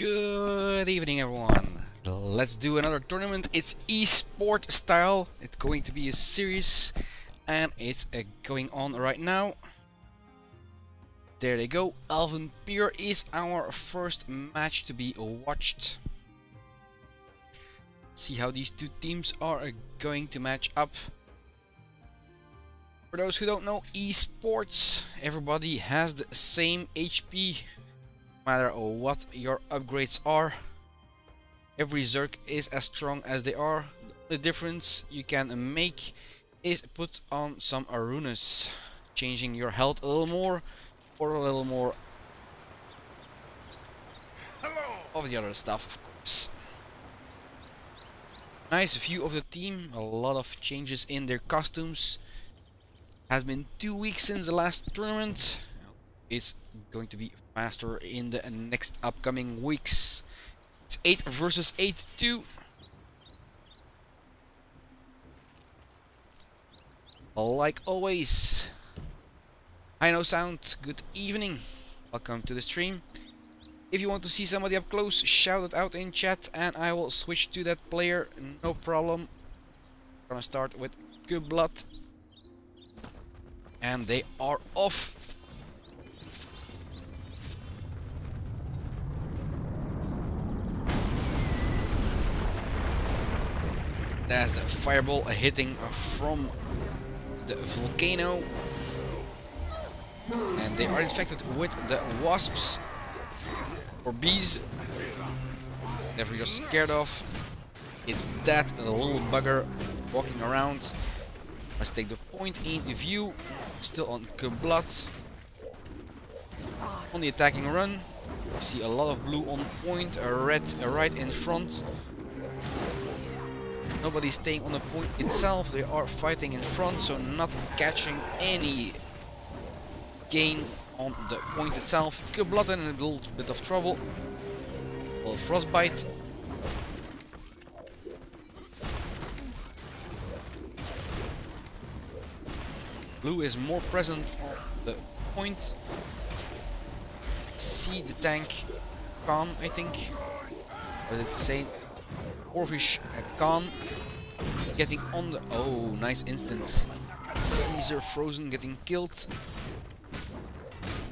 Good evening, everyone. Let's do another tournament. It's esport style. It's going to be a series, and it's going on right now. There they go. Alvin Pier is our first match to be watched. See how these two teams are going to match up. For those who don't know, esports, everybody has the same HP. No matter what your upgrades are, every Zerg is as strong as they are. The difference you can make is put on some runes, changing your health a little more or a little more of the other stuff, of course. Nice view of the team, a lot of changes in their costumes. Has been 2 weeks since the last tournament. It's going to be faster in the next upcoming weeks. It's 8 versus 8-2. Like always, hi no sound, good evening. Welcome to the stream. If you want to see somebody up close, shout it out in chat and I will switch to that player, no problem. Gonna start with Good Blood. And they are off. That's the fireball hitting from the volcano. And they are infected with the wasps or bees. Never you're scared of. It's that little bugger walking around. Let's take the point in view. Still on Blood. On the attacking run. We see a lot of blue on point, a red right in front. Nobody's staying on the point itself, they are fighting in front, so not catching any gain on the point itself. Blood in a little bit of trouble. A little frostbite. Blue is more present on the point. See the tank Khan, I think. What did it say? Orvish Khan getting on the... Oh, nice instant. Caesar frozen getting killed.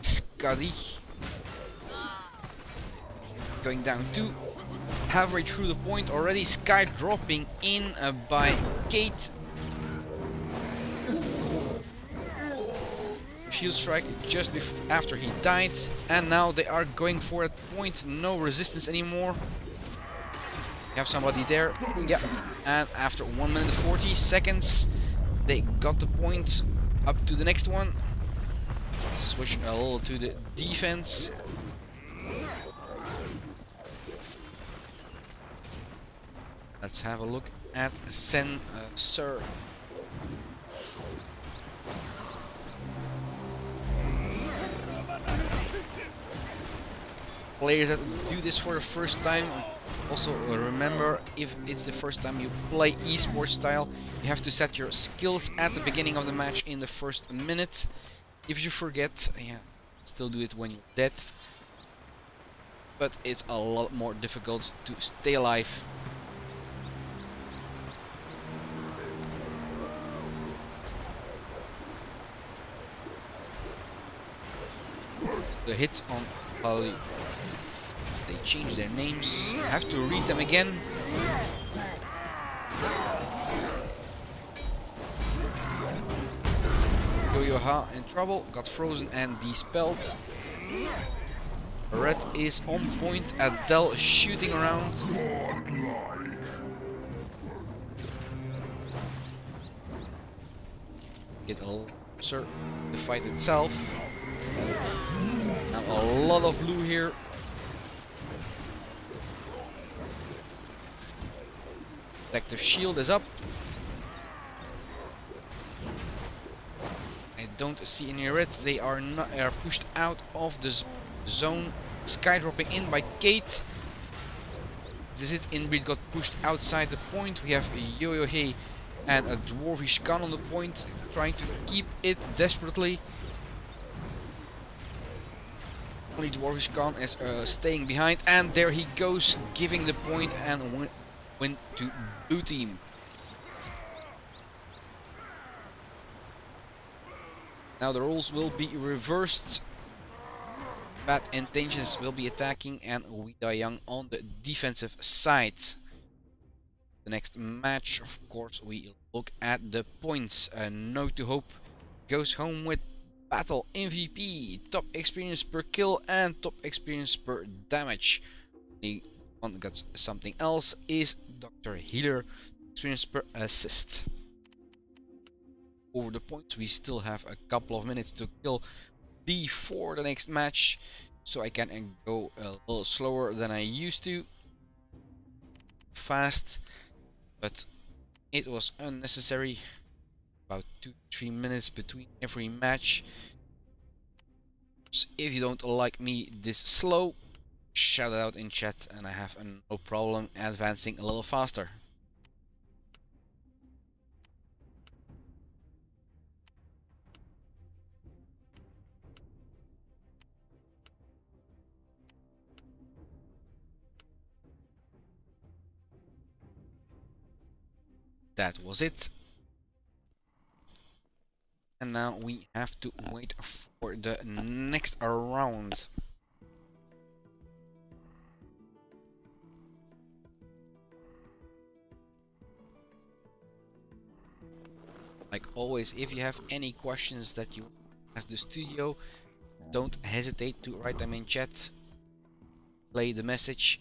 Skadi going down too. Halfway through the point already. Sky dropping in by Kate. Shield strike just after he died. And now they are going for that point. No resistance anymore. Have somebody there, yeah, and after 1 minute 40 seconds they got the point. Up to the next one. Switch a little to the defense. Let's have a look at Sen Sir. Players that do this for the first time, also remember, if it's the first time you play esports style, you have to set your skills at the beginning of the match in the first minute. If you forget, yeah, still do it when you're dead. But it's a lot more difficult to stay alive. The hit on Pali. They change their names. I have to read them again. Yo-Yo-Ha in trouble. Got frozen and dispelled. Red is on point. Adele shooting around. Get a little closer. The fight itself. Now a lot of blue here. Protective shield is up. I don't see any red. They are not pushed out of the zone. Sky dropping in by Kate. This is Inbreed got pushed outside the point. We have a Yo-Yo-Hey and a Dwarvish Khan on the point, trying to keep it desperately. Only Dwarvish Khan is staying behind, and there he goes, giving the point and win to blue team. Now the roles will be reversed. Bad Intentions will be attacking and We Die Young on the defensive side. The next match, of course, we look at the points. No to Hope goes home with Battle MVP, top experience per kill and top experience per damage. The one that got something else is Dr. Healer, experience per assist. Over the points, we still have a couple of minutes to kill before the next match, so I can go a little slower than I used to. Fast, but it was unnecessary. About 2-3 minutes between every match. So if you don't like me this slow, shout it out in chat and I have no problem advancing a little faster. That was it. And now we have to wait for the next round. Like always, if you have any questions that you ask the studio, don't hesitate to write them in chat. Play the message.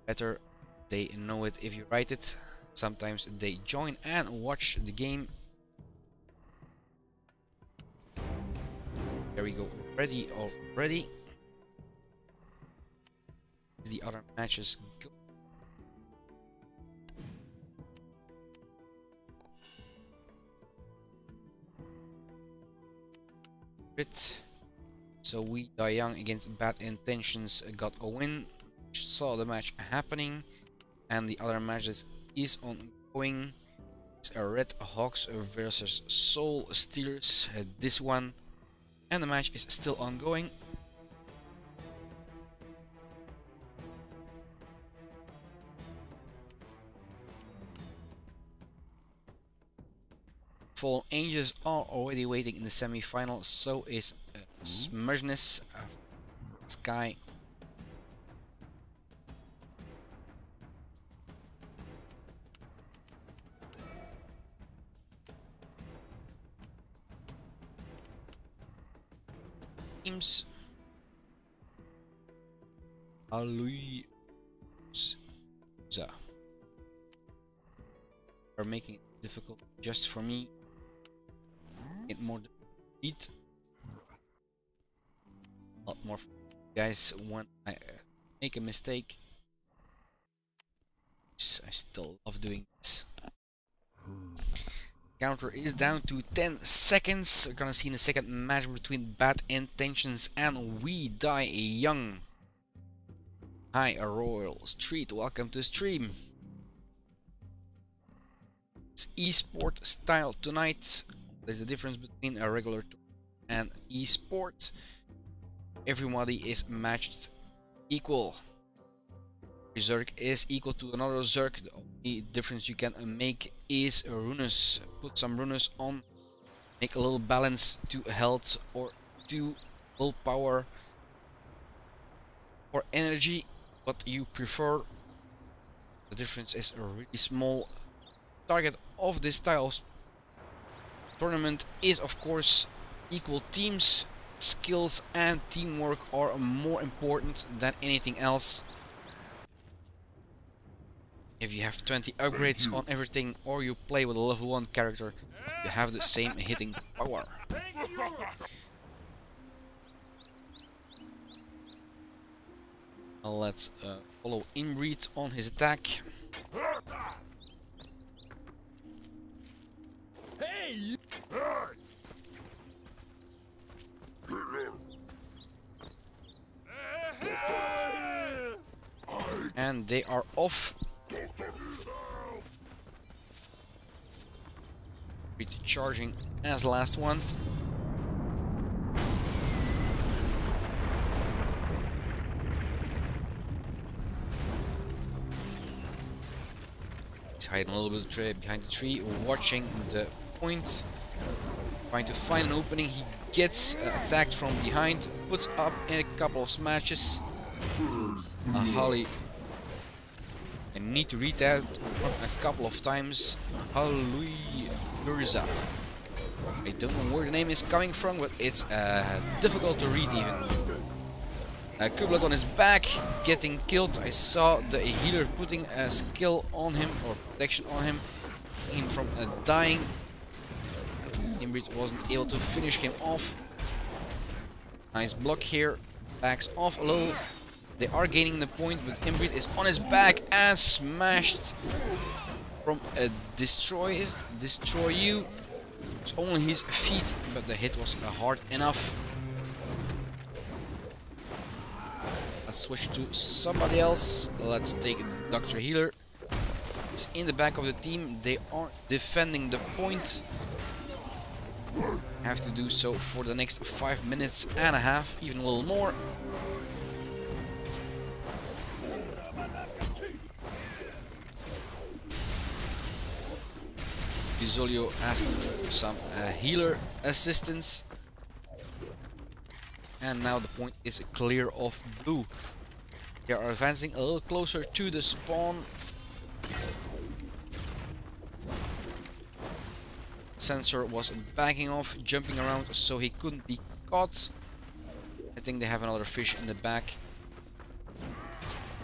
Better they know it if you write it. Sometimes they join and watch the game. There we go, ready already. The other matches go. So We Die Young against Bad Intentions got a win. Saw the match happening, and the other matches is ongoing. It's a Red Hawks versus Soul Steelers, this one, and the match is still ongoing. Fallen Angels are already waiting in the semi-final, so is Smudgeness, Sky. Teams. Aloyza are making it difficult just for me. Get more beat. A lot more guys when I make a mistake. I still love doing this. Counter is down to 10 seconds. We're gonna see in the second match between Bad Intentions and We Die Young. Hi, Royal Street, welcome to the stream. It's esport style tonight. There's the difference between a regular and esport. Everybody is matched equal. Zerg is equal to another Zerg. The only difference you can make is runes. Put some runes on, make a little balance to health or to willpower or energy, what you prefer. The difference is really small. Target of this style of tournament is of course equal teams. Skills and teamwork are more important than anything else. If you have 20 upgrades on everything or you play with a level 1 character, you have the same hitting power. Let's follow Inbreed on his attack. Hey! And they are off. Charging as last one. hiding a little bit behind the tree, watching the point, trying to find an opening. He gets attacked from behind, puts up in a couple of smashes. Holly, I need to read that a couple of times. Hallelujah. I don't know where the name is coming from, but it's difficult to read even. Kublat on his back, getting killed. I saw the healer putting a skill on him, or protection on him, him from dying. Imbrit wasn't able to finish him off. Nice block here, backs off a little. They are gaining the point, but Imbrit is on his back and smashed from a destroy you. It's only his feet, but the hit was hard enough. Let's switch to somebody else. Let's take Dr. Healer. He's in the back of the team. They are defending the point. Have to do so for the next 5 minutes and a half, even a little more. Zolio asking for some healer assistance. And now the point is clear of blue. They are advancing a little closer to the spawn. Sensor was backing off, jumping around so he couldn't be caught. I think they have another fish in the back.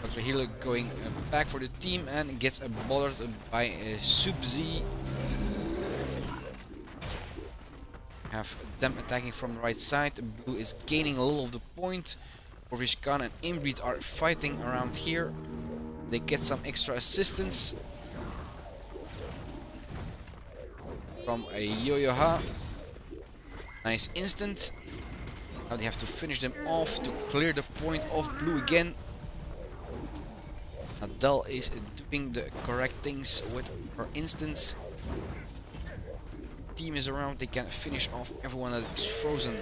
Dr. Healer going back for the team and gets bothered by a Sub-Z. Have them attacking from the right side. Blue is gaining a little of the point. Orvishkan and Imbrit are fighting around here. They get some extra assistance from a Yo-Yo-Ha. Nice instant. Now they have to finish them off to clear the point of blue again. Adele is doing the correct things with her instance. Team is around, they can finish off everyone that is frozen.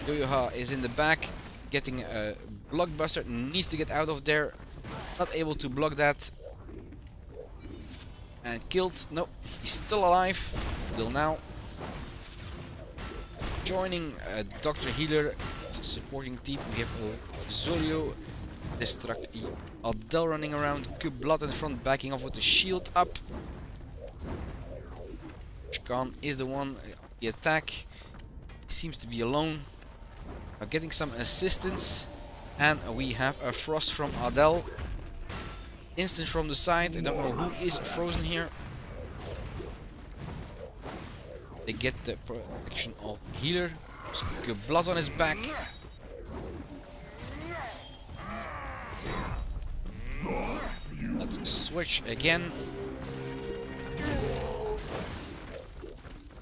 Yo-Yo-Ha is in the back, getting a blockbuster, needs to get out of there. Not able to block that. And killed. No, he's still alive. Till now. Joining Dr. Healer, supporting team. We have Zolio, Destruct, Adele running around, Kublat in front, backing off with the shield up. Khan is the one the attack. He seems to be alone. Getting some assistance, and we have a frost from Adele. Instant from the side. I don't know who is frozen here. They get the protection of healer. Good blood on his back. Let's switch again.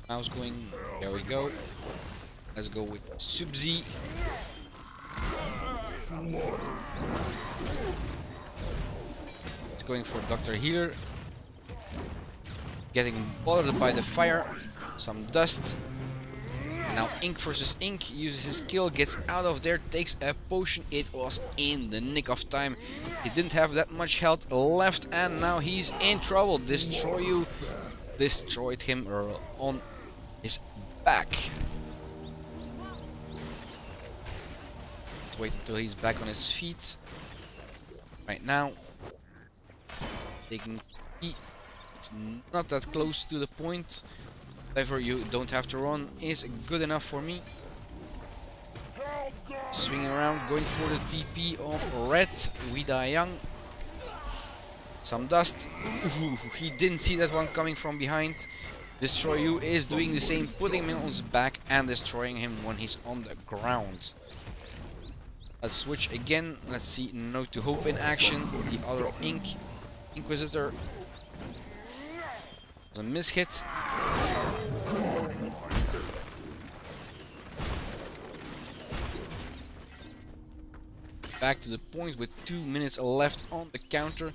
Mouse going, there we go. Let's go with Sub-Z. It's going for Dr. Healer. Getting bothered by the fire. Some dust. Now Ink versus Ink uses his skill, gets out of there, takes a potion. It was in the nick of time. He didn't have that much health left, and now he's in trouble. Destroy you. Destroyed him on his back. Let's wait until he's back on his feet. Right now, taking P. It's not that close to the point. However, you don't have to run is good enough for me. Swinging around, going for the TP of Red. We die young. Some dust. Ooh, he didn't see that one coming from behind. Destroy You is doing the same, putting him on his back and destroying him when he's on the ground. Let's switch again. Let's see Note to Hope in action. The other Inquisitor. It was a mishit. Back to the point with 2 minutes left on the counter.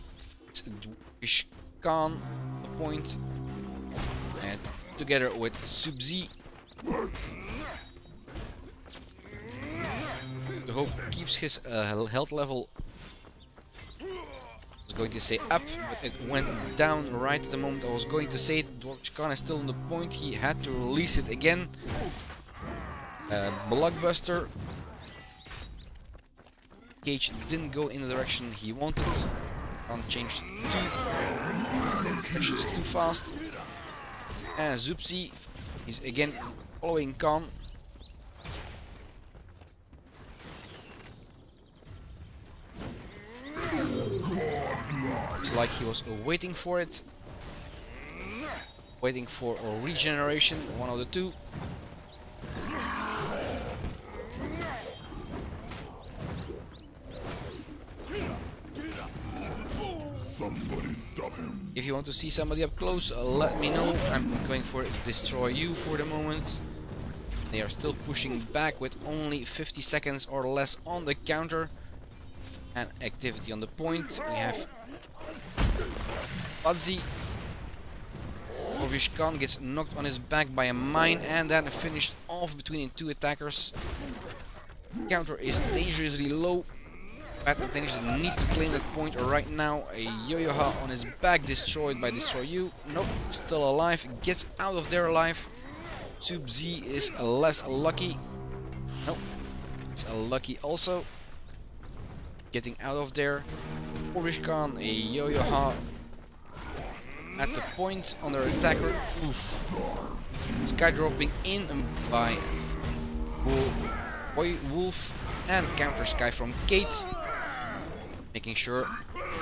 It's Dwarvish Khan, the point. And together with Sub-Z. The Hope keeps his health level was going to say up, but it went down right at the moment I was going to say it. Dwarvish Khan is still on the point. He had to release it again. Blockbuster. Cage didn't go in the direction he wanted. Khan changed directions too fast. And Zoopsy is again following Khan. Looks like he was waiting for it. Waiting for a regeneration, one of the two. If you want to see somebody up close, let me know. I'm going for Destroy You for the moment. They are still pushing back with only 50 seconds or less on the counter. And activity on the point. We have Fuzzy. Dwarvish Khan gets knocked on his back by a mine and then finished off between two attackers. Counter is dangerously low. Bad Intention needs to claim that point right now. A Yo-Yo-Ha on his back, destroyed by Destroy You. Nope, still alive. Gets out of there alive. Sub-Z is less lucky. Nope, he's unlucky also. Getting out of there. Dwarvish Khan, a Yo-Yo-Ha at the point on their attacker. Oof. Sky dropping in by Wolf and counter Sky from Kate. Making sure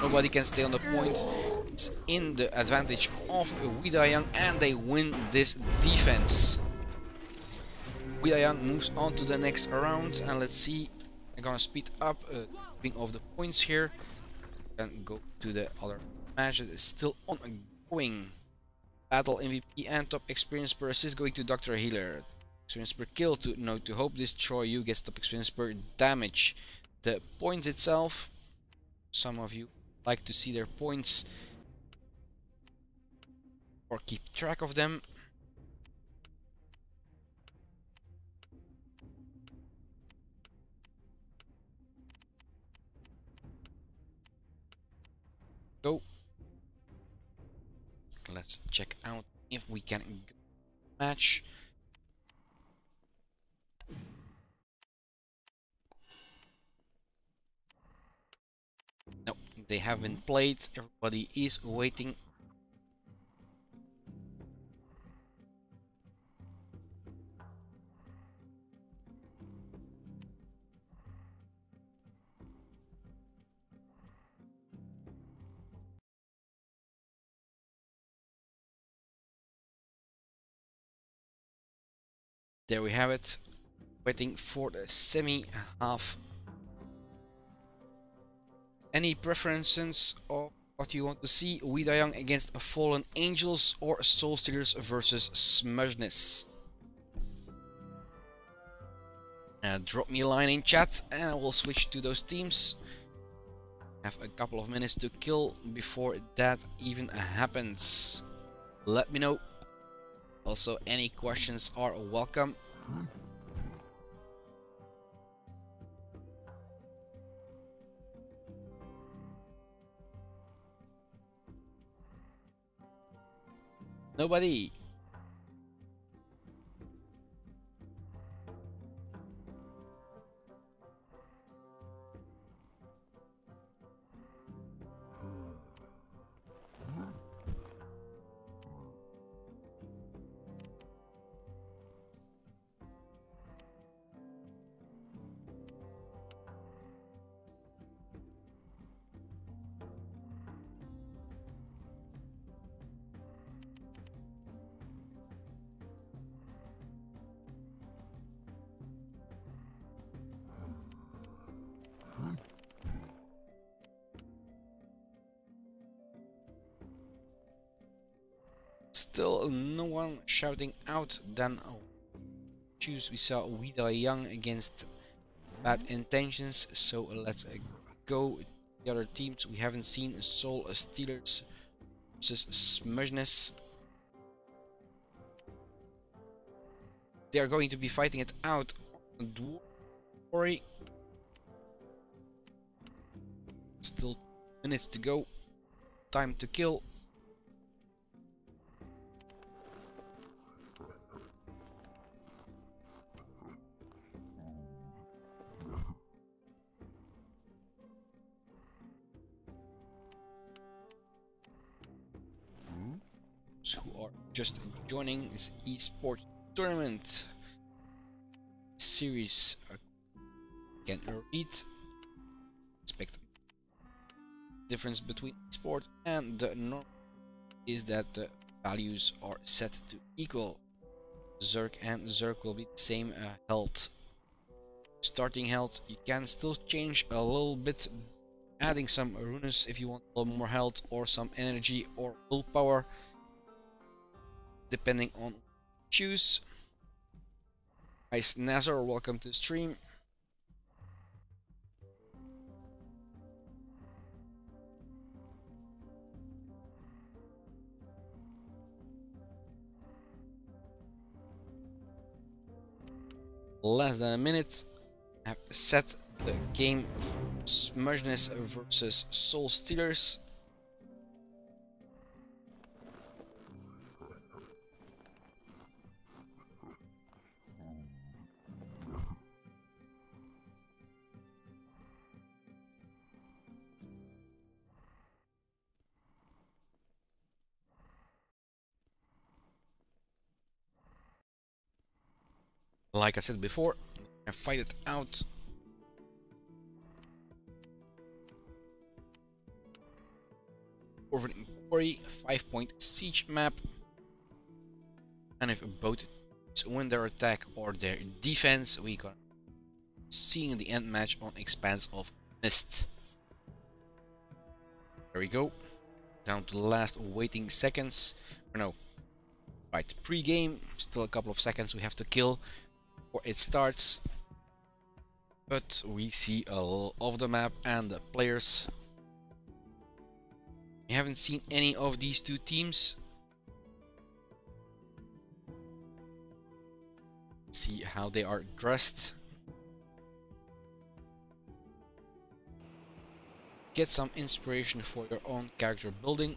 nobody can stay on the point. It's in the advantage of Young, and they win this defense. Young moves on to the next round, and let's see. I'm gonna speed up of the points here and go to the other match that is still ongoing. Battle MVP and top experience per assist going to Dr. Healer. Experience per kill to Note to Hope. Destroy You gets top experience per damage. The points itself, some of you like to see their points or keep track of them. Go. Let's check out if we can match. No, they have been played. Everybody is waiting. There we have it. Waiting for the semi-half. Any preferences of what you want to see? Young against Fallen Angels or Soul Stealers versus Smugness? Drop me a line in chat and I will switch to those teams. Have a couple of minutes to kill before that even happens. Let me know. Also, any questions are welcome. Nobody. Still no one shouting out. Then choose. We saw Young against Bad Intentions, so let's go the other teams. We haven't seen Soul Stealers versus Smugness. They are going to be fighting it out on Dwarf. Still minutes to go. time to kill. Who are just joining this esports tournament series, can read. Expect difference between sport and the norm is that the values are set to equal. Zerg and Zerg will be the same health. Starting health, you can still change a little bit, adding some runes if you want a little more health, or some energy or willpower, depending on what you choose. Hi Snazzer, welcome to the stream. Less than a minute. I have set the game for Smudgeness versus Soul Stealers. Like I said before, I fight it out. Over in Quarry, 5-point siege map. And if both win their attack or their defense, we got seeing the end match on Expanse of Mist. There we go. Down to the last waiting seconds. Or no. Right, pre-game. Still a couple of seconds we have to kill before it starts. But we see a little of the map and the players. We haven't seen any of these two teams. See how they are dressed. Get some inspiration for your own character building.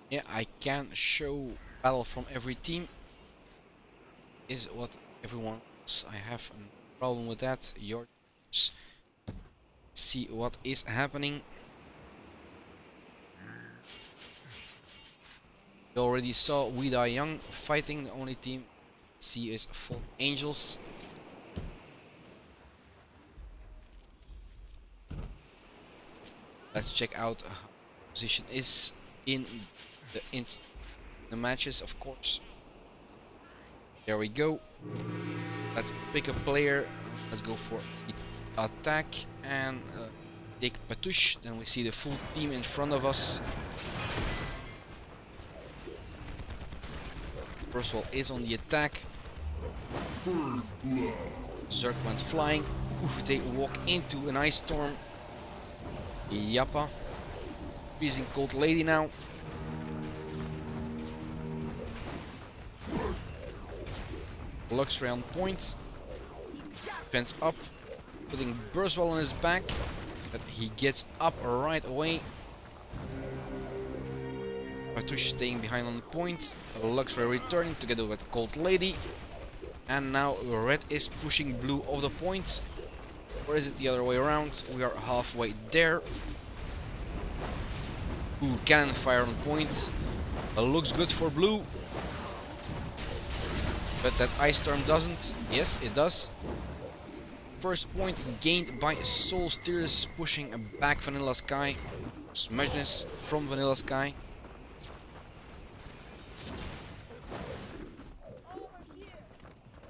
Yeah, I can show battle from every team. Is what everyone wants. I have a problem with that. Your see what is happening. You already saw We Die Young fighting. The only team see is Full Angels. Let's check out how the position is in the matches, of course. There we go. Let's pick a player. Let's go for attack and take Patouche. Then we see the full team in front of us. First of all is on the attack. Zerg went flying. Oof, they walk into an ice storm. Yappa. Freezing cold lady now. Luxray on point. Fence up. Putting Burswell on his back. But he gets up right away. Patouche staying behind on the point. Luxray returning together with Cold Lady. And now red is pushing blue off the point. Or is it the other way around? We are halfway there. Ooh, cannon fire on point. Looks good for blue. But that ice storm doesn't. Yes, it does. First point gained by Soul Stealers, pushing back Vanilla Sky. Smudgeness from Vanilla Sky.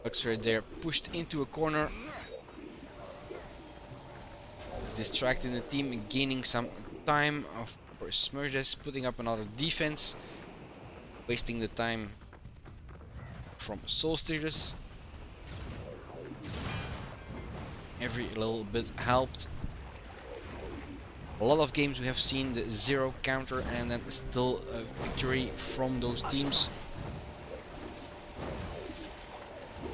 Luxray there pushed into a corner. It's distracting the team, gaining some time for Smudgeness, putting up another defense. Wasting the time from Soul Stealers. Every little bit helped. A lot of games we have seen the 0 counter and then still a victory from those teams.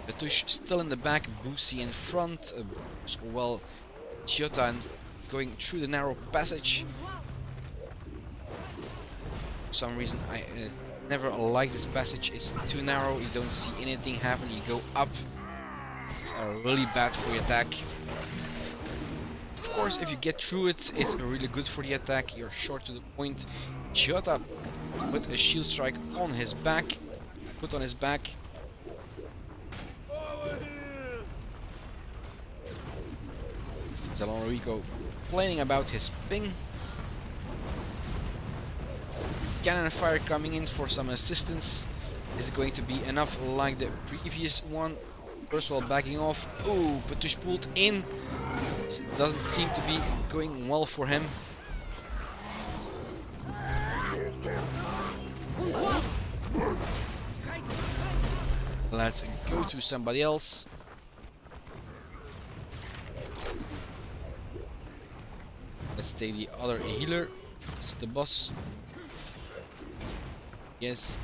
Betush still in the back, Boosie in front, well, Chiotan going through the narrow passage. For some reason I never like this passage, it's too narrow, you don't see anything happen, you go up. It's really bad for your attack. Of course, if you get through it, it's really good for the attack, you're short to the point. Chiota with a shield strike on his back, put on his back. Zalonrico complaining about his ping. Cannon fire coming in for some assistance. Is it going to be enough like the previous one? First of all, backing off. Ooh, Betush pulled in. It doesn't seem to be going well for him. Let's go to somebody else. Let's take the other healer. It's the boss. Yes.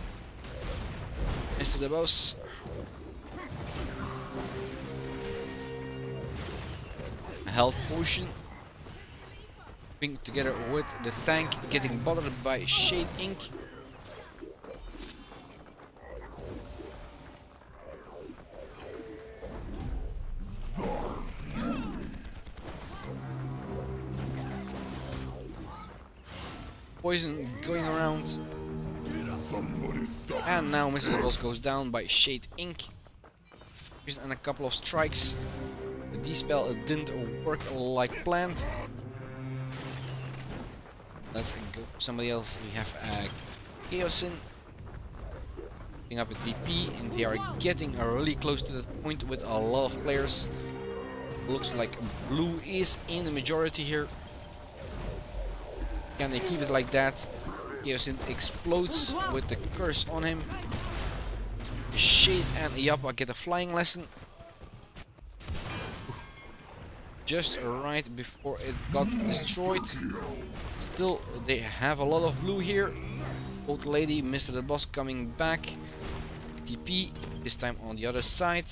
Mr. the boss. A health potion. Being together with the tank, getting bothered by Shade Ink. Poison going around. And now Mr. the Boss goes down by Shade Ink. And a couple of strikes. The D-spell didn't work like planned. Let's go somebody else. We have Chaosin. Picking up a TP, and they are getting really close to that point with a lot of players. Looks like blue is in the majority here. Can they keep it like that? Chaosin explodes with the curse on him. Shade and Yappa get a flying lesson. Just right before it got destroyed. Still, they have a lot of blue here. Old lady, Mr. the Boss coming back. TP, this time on the other side.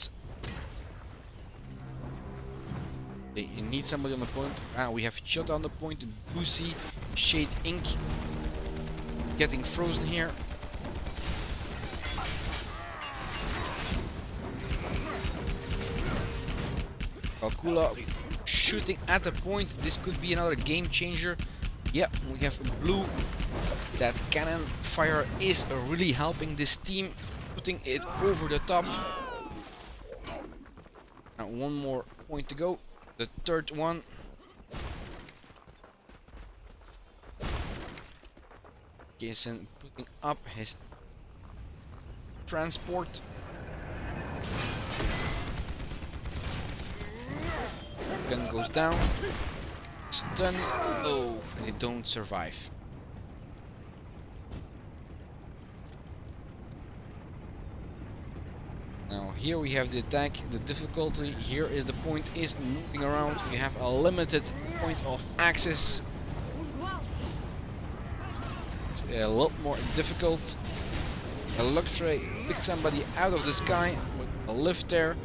They need somebody on the point. We have Shot on the point. Boosie, Shade Ink. Getting frozen here. Kalkula shooting at the point. This could be another game changer. Yeah, we have blue. That cannon fire is really helping this team, putting it over the top. Now one more point to go. The third one. Jason putting up his transport. Gun goes down. Stun. Oh, they don't survive. Now here we have the attack. The difficulty here is the point is moving around. We have a limited point of access. It's a lot more difficult. A Luxray picked somebody out of the sky with a lift there.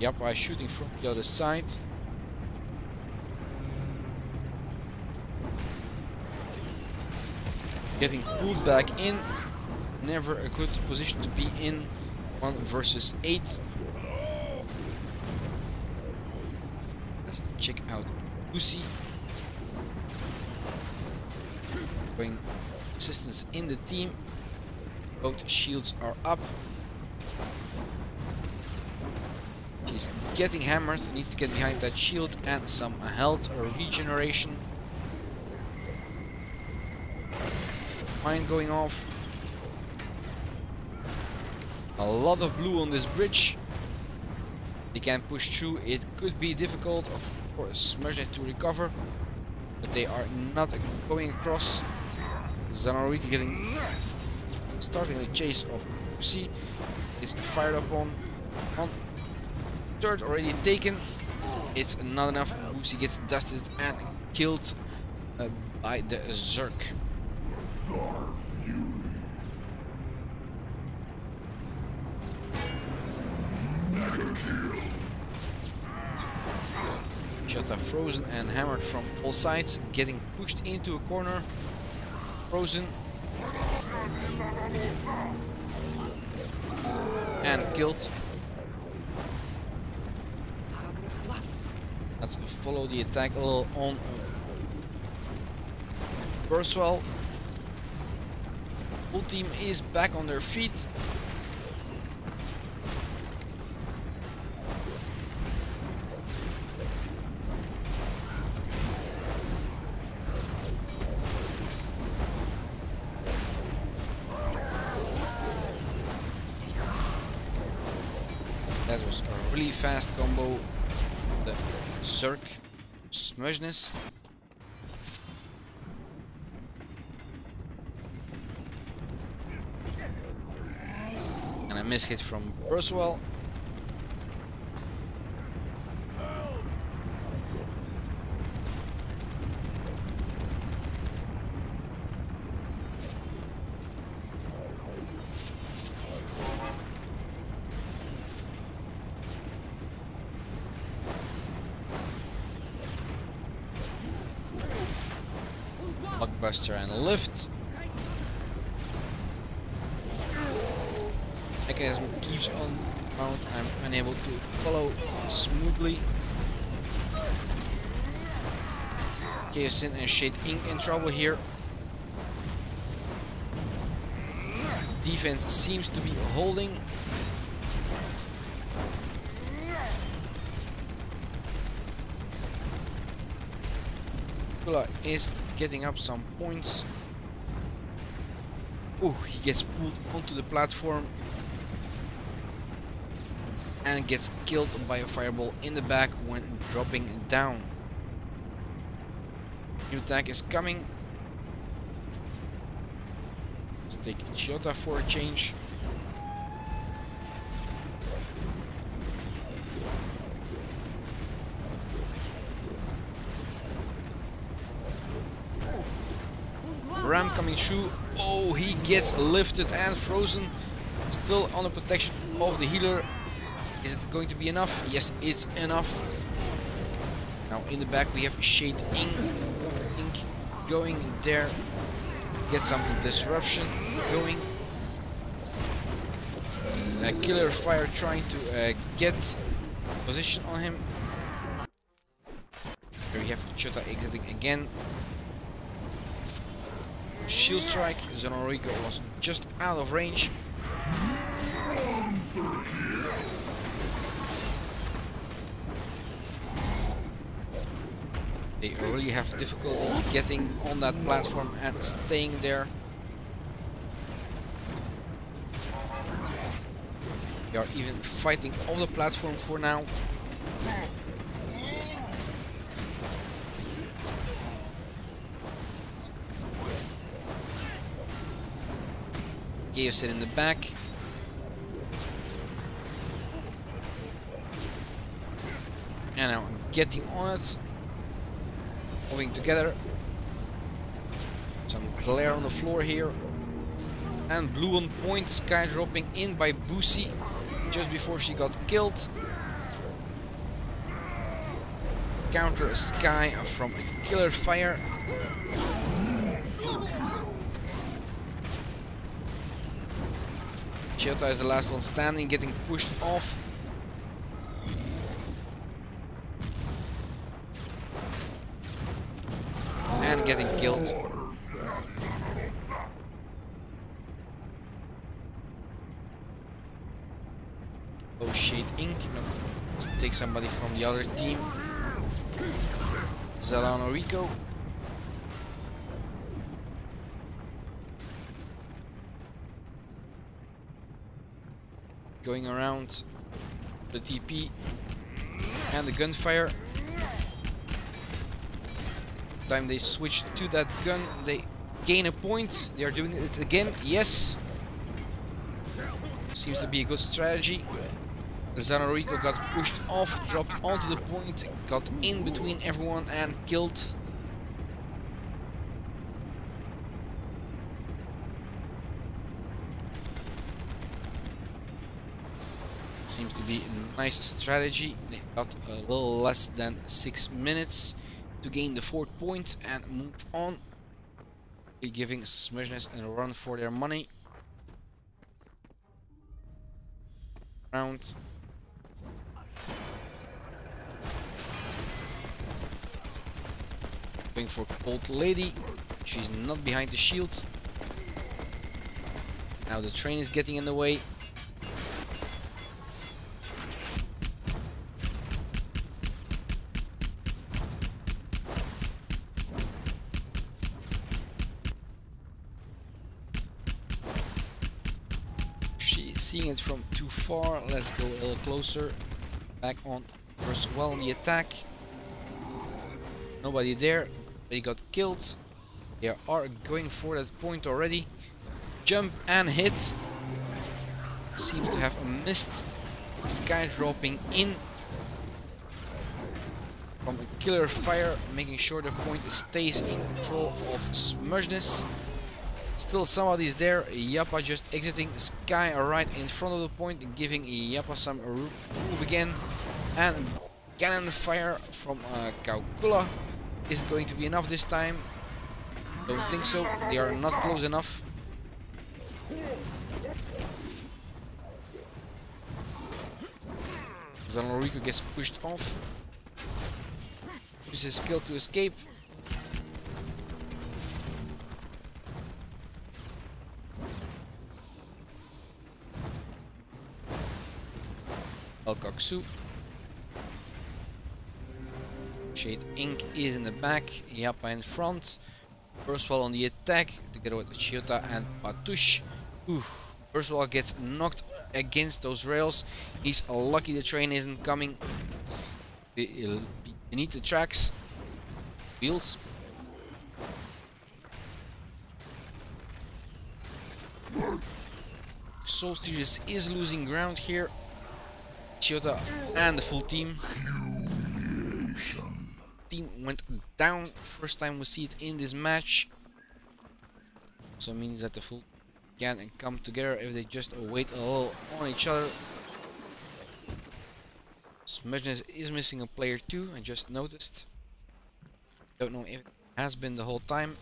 Yep, I'm shooting from the other side. Getting pulled back in. Never a good position to be in. 1 versus 8. Let's check out Lucy. Going assistance in the team. Both shields are up. She's getting hammered, needs to get behind that shield and some health or regeneration. Mine going off. A lot of blue on this bridge. They can push through. It could be difficult for Smurge to recover, but they are not going across. Zanariki getting starting the chase of C. Is fired upon. On third already taken. It's not enough. Lucy gets dusted and killed by the Zerk. Shots are frozen and hammered from all sides, getting pushed into a corner. Frozen. And killed. Let's follow the attack a little on Burswell. Full team is back on their feet. That was a really fast combo. The Zerk Smugness. And a miss hit from Burswell. Blockbuster and a lift. Mechanism keeps on mount. I'm unable to follow smoothly. Chaos and Shade Ink in trouble here. Defense seems to be holding. Kula is getting up some points. Ooh, he gets pulled onto the platform and gets killed by a fireball in the back when dropping down. New attack is coming. Let's take Chiyoda for a change. Ram coming through. Oh, he gets lifted and frozen. Still on the protection of the healer. Is it going to be enough? Yes, it's enough. Now in the back we have Shade Ink going there. Get some disruption going. Killer Fire trying to get position on him. Here we have Chota exiting again. Shield strike. Zonoriko was just out of range. They really have difficulty getting on that platform and staying there. They are even fighting off the platform for now. Chaos in the back. And now I'm getting on it. Moving together. Some glare on the floor here. And blue on point, sky dropping in by Boosie just before she got killed. Counter a sky from a Killer Fire. Chiyoda is the last one standing, getting pushed off. And getting killed. Oh, Shade Ink. No. Let's take somebody from the other team. Zonoriko. Going around the TP and the gunfire. Time they switch to that gun, they gain a point. They are doing it again. Yes. Seems to be a good strategy. Zanorico got pushed off, dropped onto the point, got in between everyone and killed. Seems to be a nice strategy. They got a little less than 6 minutes to gain the 4th point and move on. Giving Smushness a run for their money. Round. Going for Cold Lady. She's not behind the shield. Now the train is getting in the way. Seeing it from too far, let's go a little closer. Back on first well on the attack. Nobody there. They got killed. They are going for that point already. Jump and hit. Seems to have missed. Sky dropping in from a killer fire, making sure the point stays in control of Smushness. Still somebody's there. Yappa just exiting. Sky right in front of the point, giving Yappa some move again. And cannon fire from Kaukula. Is it going to be enough this time? Don't think so. They are not close enough. Zanorico gets pushed off. Uses his skill to escape. Alkaksu. Shade Ink is in the back, Yappa in front. Burswell on the attack, together with Chiota and Patush. Burswell gets knocked against those rails. He's lucky the train isn't coming beneath the tracks. Wheels. Solstice is losing ground here. Chiota and the full team. Team went down. First time we see it in this match. Also means that the full can come together if they just wait a little on each other. Smushness is missing a player too, I just noticed. Don't know if it has been the whole time.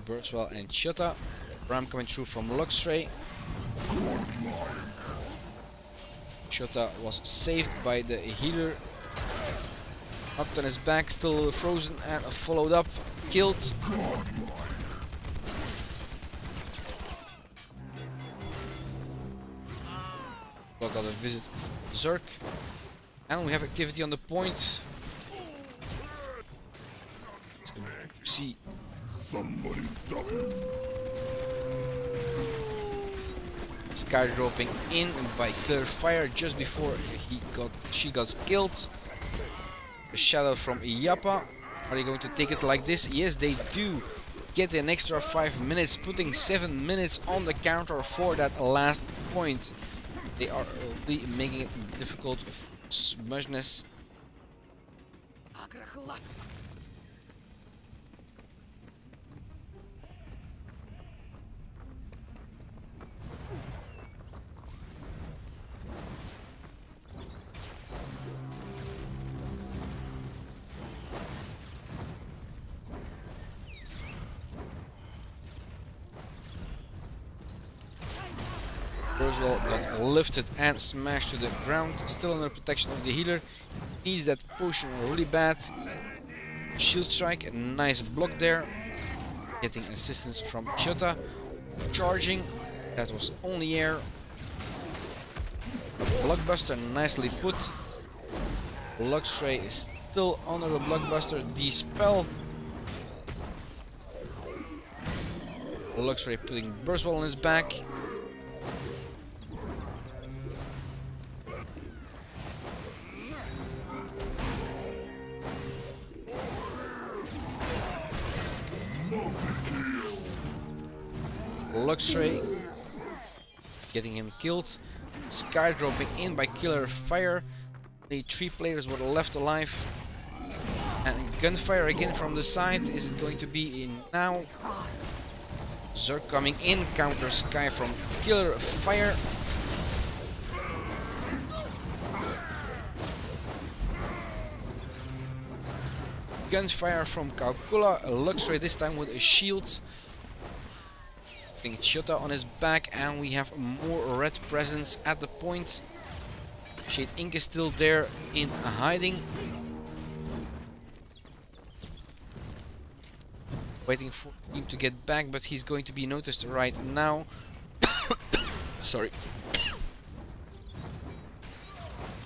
Burswell and Chiota. Ram coming through from Luxray. Chiota was saved by the healer. Knocked on his back, still frozen and followed up. Killed. Got a visit from Zerk. And we have activity on the point. See. Somebody stop him. Sky dropping in by clear fire just before she got killed. A shadow from Yappa. Are they going to take it like this? Yes, they do. Get an extra 5 minutes, putting 7 minutes on the counter for that last point. They are really making it difficult for Smushness. Burswell got lifted and smashed to the ground, still under protection of the healer. Needs that potion really bad. Shield strike, a nice block there. Getting assistance from Chiota. Charging, that was only air. A blockbuster, nicely put. Luxray is still under the blockbuster. Dispel. Luxray putting Burswell on his back. Luxray, getting him killed. Sky dropping in by Killer Fire. The 3 players were left alive. And gunfire again from the side. Is it going to be in now? Zerg coming in, counter Sky from Killer Fire. Gunfire from Calcula, Luxray this time with a shield. Putting Chota on his back, and we have more red presence at the point. Shade Ink is still there in hiding. Waiting for him to get back, but he's going to be noticed right now. Sorry.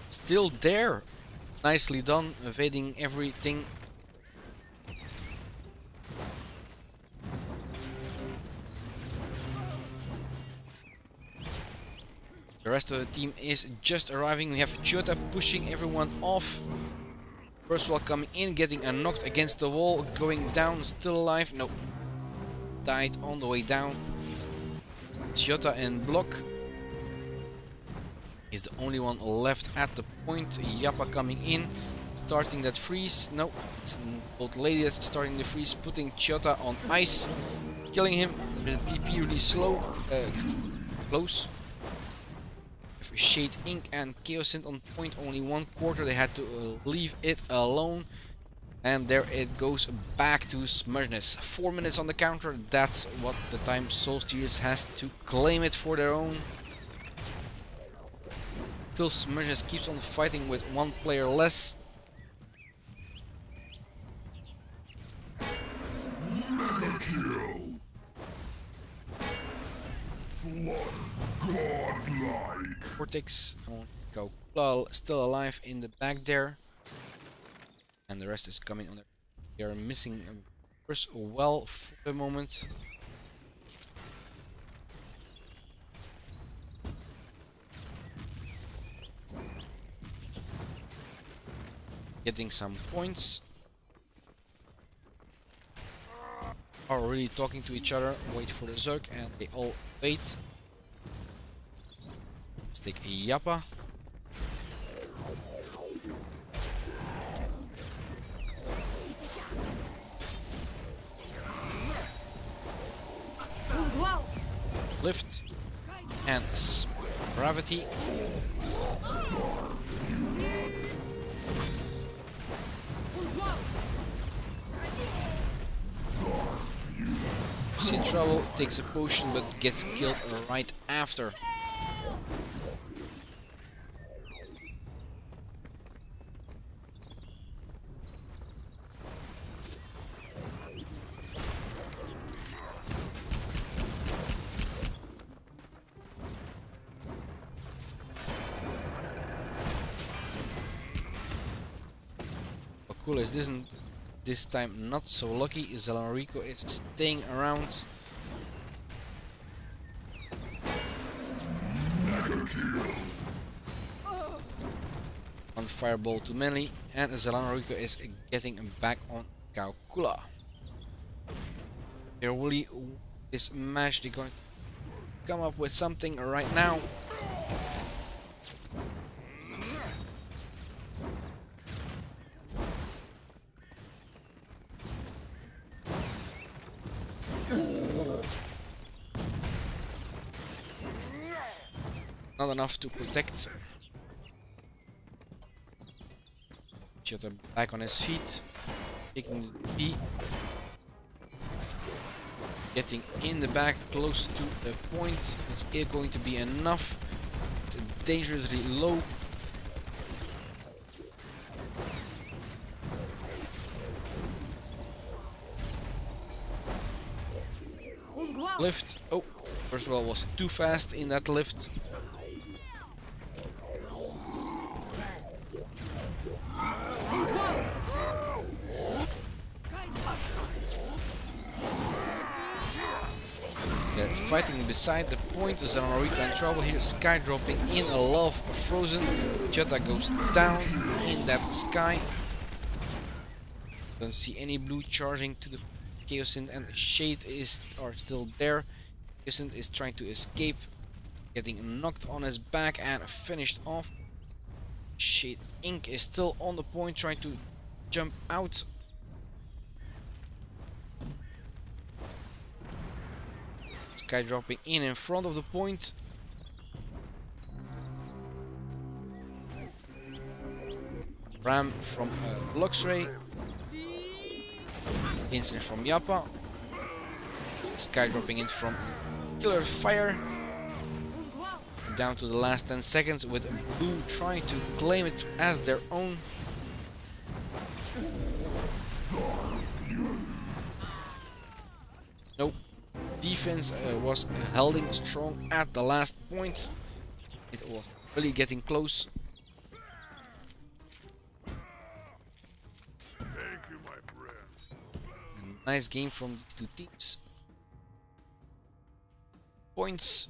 Still there. Nicely done, evading everything. The rest of the team is just arriving. We have Chota pushing everyone off. First one coming in, getting knocked against the wall, going down, still alive. No, died on the way down. Chota and Block is the only one left at the point. Yappa coming in, starting that freeze. No, it's an old lady that's starting the freeze, putting Chota on ice, killing him. The TP really slow, close. Shade Ink and Chaosint on point, only 1/4. They had to leave it alone, and there it goes back to Smudgeness. 4 minutes on the counter. That's what the time Soulsteers has to claim it for their own. Still Smudgeness keeps on fighting with 1 player less. Mega kill. Godlike. Vortex on Calcula still alive in the back there, and the rest is coming on. They are missing first well for the moment. Getting some points. Are really talking to each other. Wait for the Zerg, and they all wait. Let's take a Yappa. Lift and gravity. In trouble, takes a potion but gets killed right after. Cool is this time not so lucky. Zelanrico is staying around. One fireball too many, and Zelanrico is getting back on Calcula. They're really this match. They're going to come up with something right now. Not enough to protect. Chota back on his feet, taking the B, getting in the back close to the point. It's going to be enough. It's dangerously low. Lift. Oh, first of all, was too fast in that lift. They're fighting beside the point. Zelanrico in trouble here. Sky dropping in. A lot of frozen. Chota goes down in that sky. Don't see any blue charging to the Chaosint, and Shade are still there. Isn't is trying to escape, getting knocked on his back and finished off. Shit, Ink is still on the point, trying to jump out. Sky dropping in front of the point. Ram from Luxray. Instant from Yappa. Sky dropping in from Killer Fire. Down to the last 10 seconds with Blue trying to claim it as their own. Nope. Defense was holding strong at the last point. It was really getting close. Thank you, my friend. Nice game from these two teams. Points.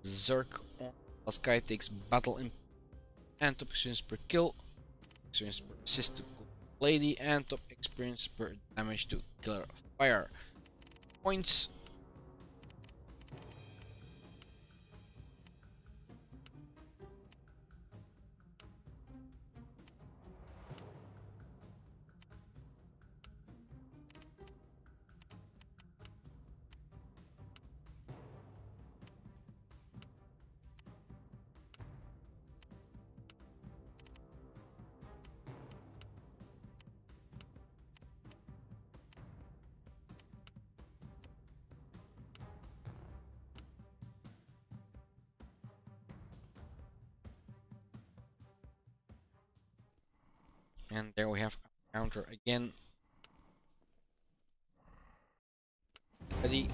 Zerk on Sky takes battle in and top experience per kill, experience per assist to Lady, and top experience per damage to Killer Fire. Points. And there we have a counter again. Ready.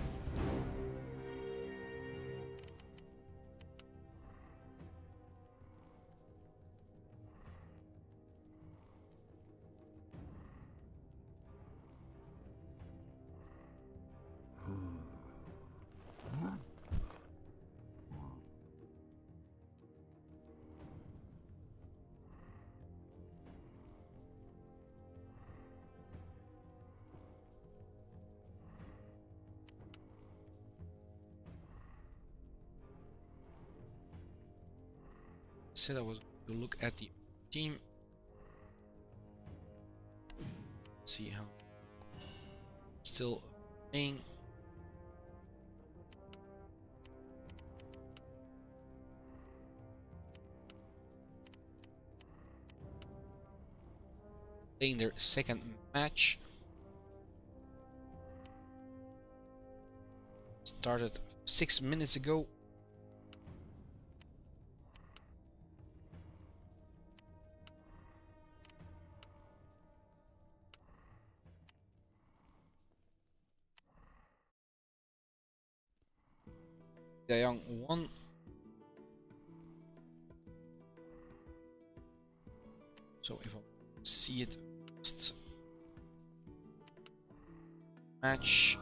Said I was going to look at the team. See how still playing. Playing their second match. Started 6 minutes ago. Young won. So if I see it, match.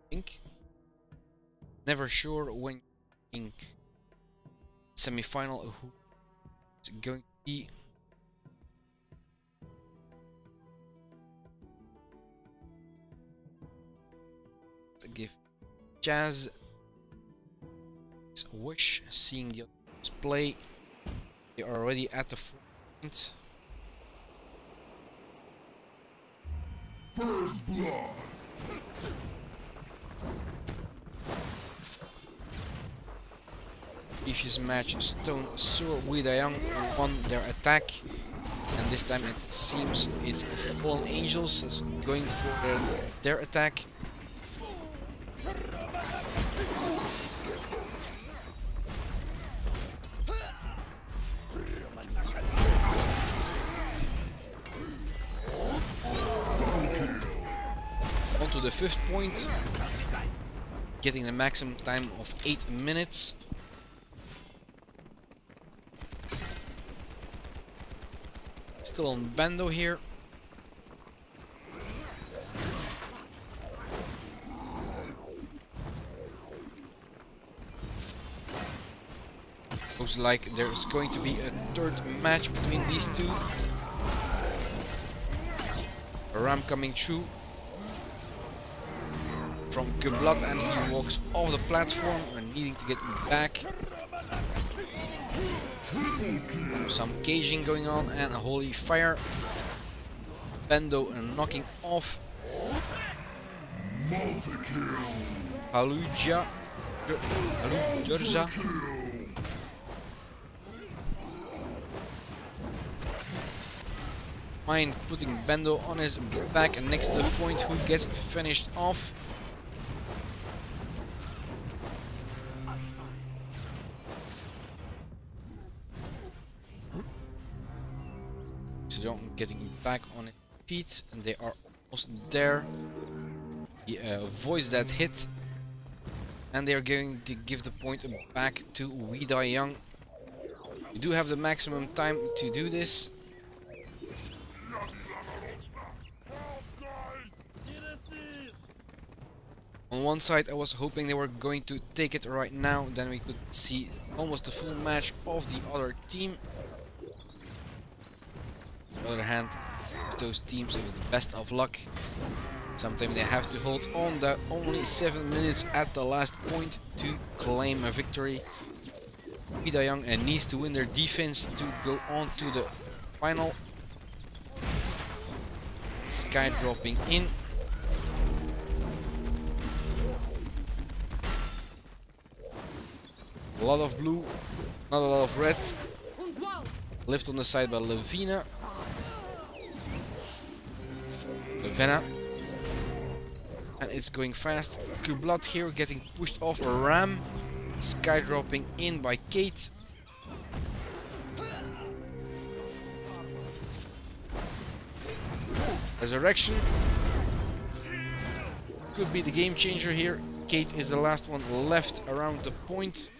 Think. Never sure when in semi-final who is going to be. To give Jazz a wish, seeing the others play. They are already at the point. First blood. Previous match, Stone Sur Young won their attack, and this time it seems it's Fallen Angels that's going for their attack. On to the 5th point, getting the maximum time of 8 minutes. Still on Bando here. Seems like there's going to be a third match between these two. A ram coming through from Blood, and he walks off the platform and needing to get back. Some caging going on and a holy fire. Bendo knocking off Haluja. Mine putting Bendo on his back and next to the point, who gets finished off. Sidon getting back on his feet, and they are almost there. He avoids that hit, and they are going to give the point back to We Die Young. You do have the maximum time to do this. On one side I was hoping they were going to take it right now, then we could see almost the full match of the other team. On the other hand, those teams with the best of luck. Sometimes they have to hold on. That only 7 minutes at the last point to claim a victory. Vida Young needs to win their defense to go on to the final. Sky dropping in. A lot of blue, not a lot of red. Lift on the side by Levina. And it's going fast. Kublat here getting pushed off a ram. Sky dropping in by Kate. Resurrection. Could be the game changer here. Kate is the last one left around the point.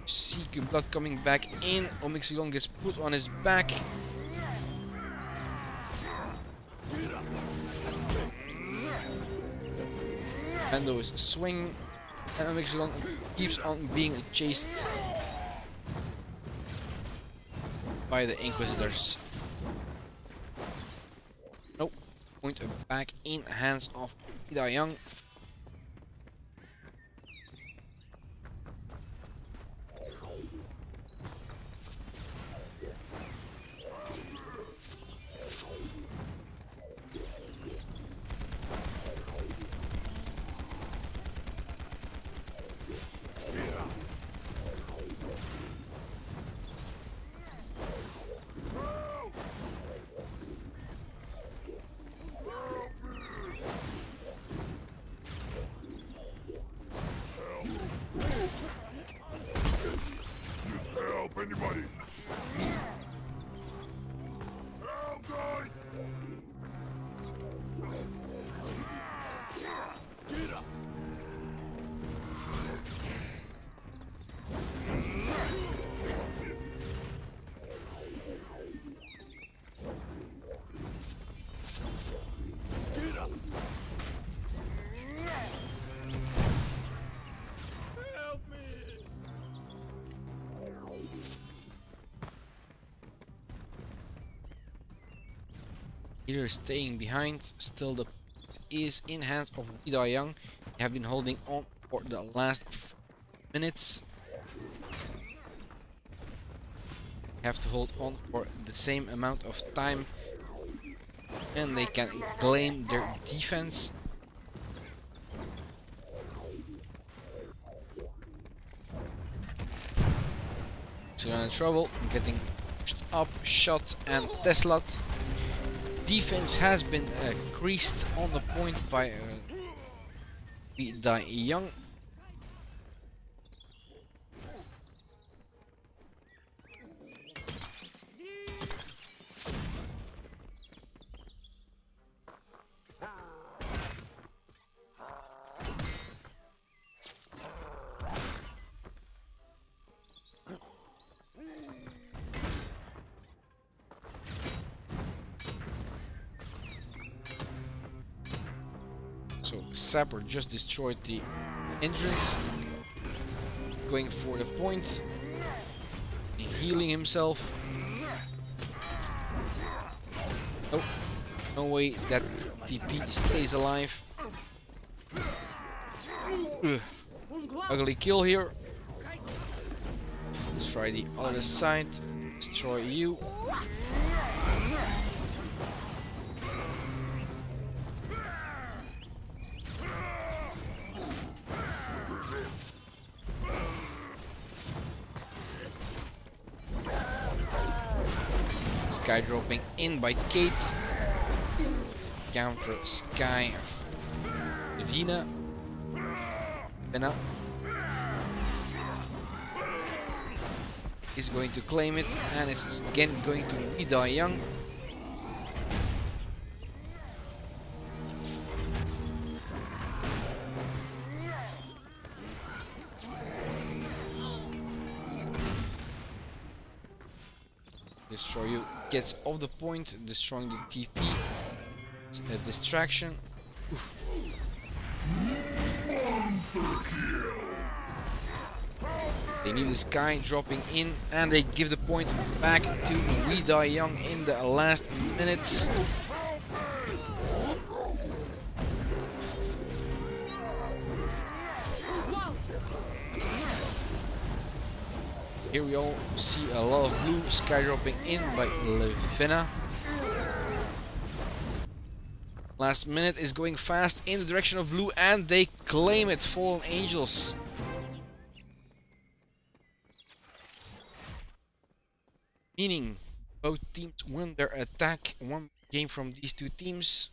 See Kublat coming back in. Omixilon gets put on his back. Bendo is swinging, and Omixilon keeps on being chased by the Inquisitors. Nope. Point back in hands of Vida Young. Anybody? Help, guys! Get us! Healer staying behind. Still the is in hands of Vida Young. They have been holding on for the last minutes. Have to hold on for the same amount of time, and they can claim their defense. So they're in trouble, getting pushed up, shot and Tesla. Defense has been creased on the point by Vida Young. So Sapper just destroyed the entrance, going for the point. healing himself. Nope. No way that TP stays alive. Ugh. Ugly kill here. Let's try the other side. Destroy you. Sky dropping in by Kate. Counter Sky Vina. Vena is going to claim it, and it's again going to be Die Young. Destroy you gets off the point, destroying the TP. It's a distraction. Oof. They need the Sky dropping in, and they give the point back to We Die Young in the last minutes. Here we all see a lot of blue, Sky dropping in by Levena. Last minute is going fast in the direction of blue, and they claim it. Fallen Angels. Meaning both teams win their attack. One game from these two teams.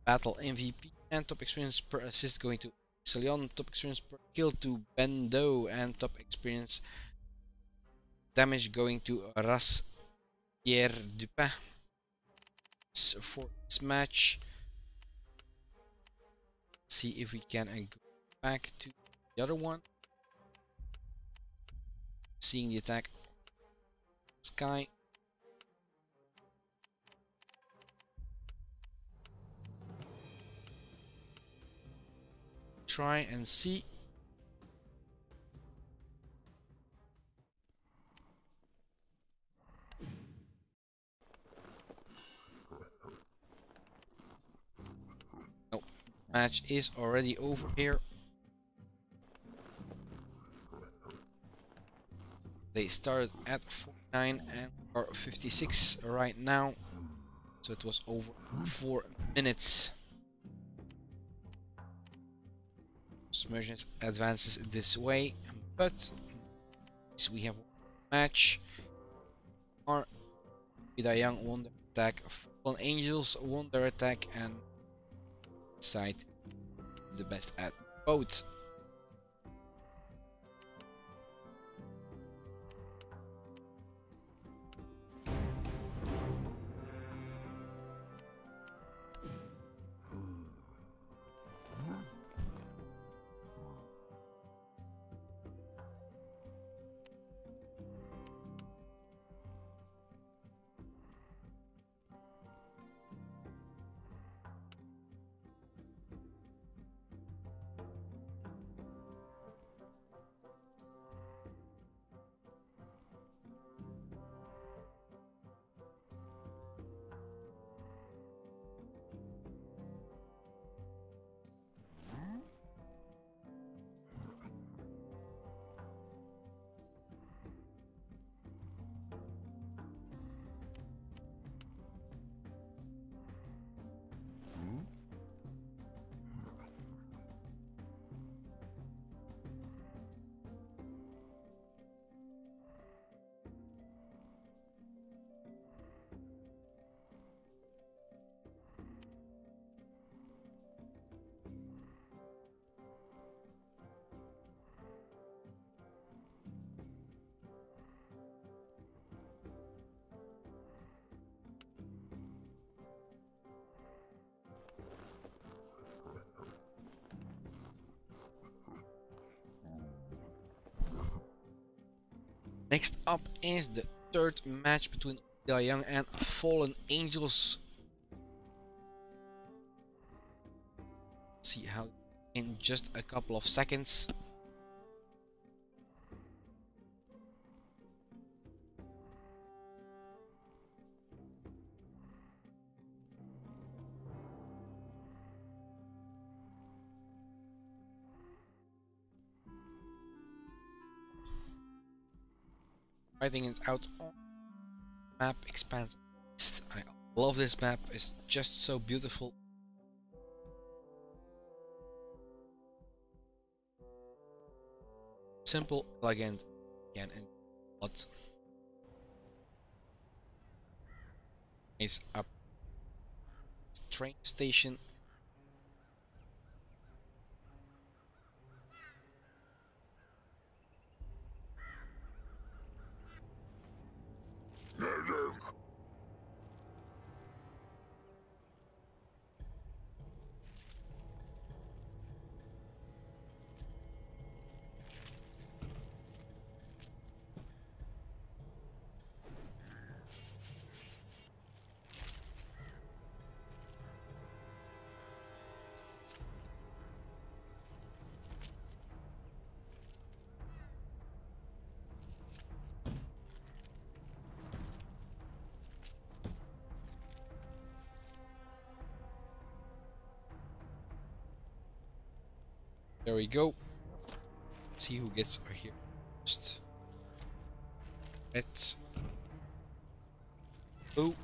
Battle MVP and top experience per assist going to Leon, top experience per kill to Bendo, and top experience damage going to Pierre Dupin. For this match, see if we can go back to the other one. Seeing the attack, Sky. Try and see. No, match is already over here. They started at 49 and are 56 right now, so it was over 4 minutes. Submergence advances this way, but we have a match. Our Vida Young won their attack, Fallen Angels won their attack, and side is the best at both. Next up is the third match between Vida Young and Fallen Angels. See how in just a couple of seconds. fighting it out on map expands. I love this map, it's just so beautiful. Simple, elegant, again, and what is up train station. There we go. Let's see who gets here first. Oh,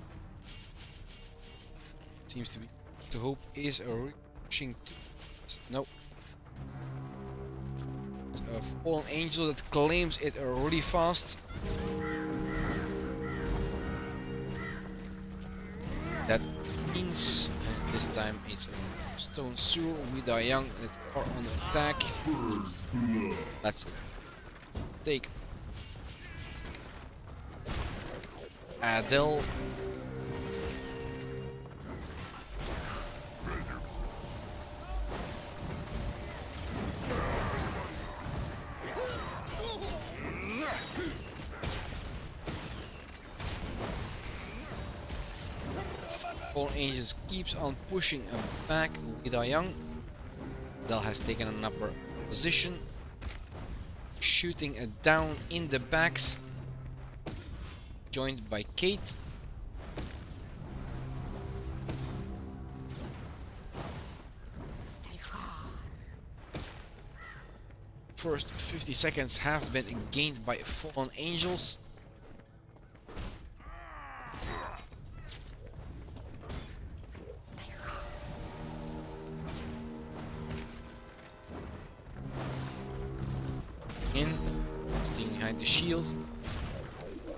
seems to be. The hope is reaching. No. It's a fallen angel that claims it really fast. That means this time it's a stone sewer with a young that are on attack. Let's take Adele. All Angels keeps on pushing him back with a young. Adele has taken an upper position, shooting it down in the backs, joined by Kate. First 50 seconds have been gained by Fallen Angels. Staying behind the shield.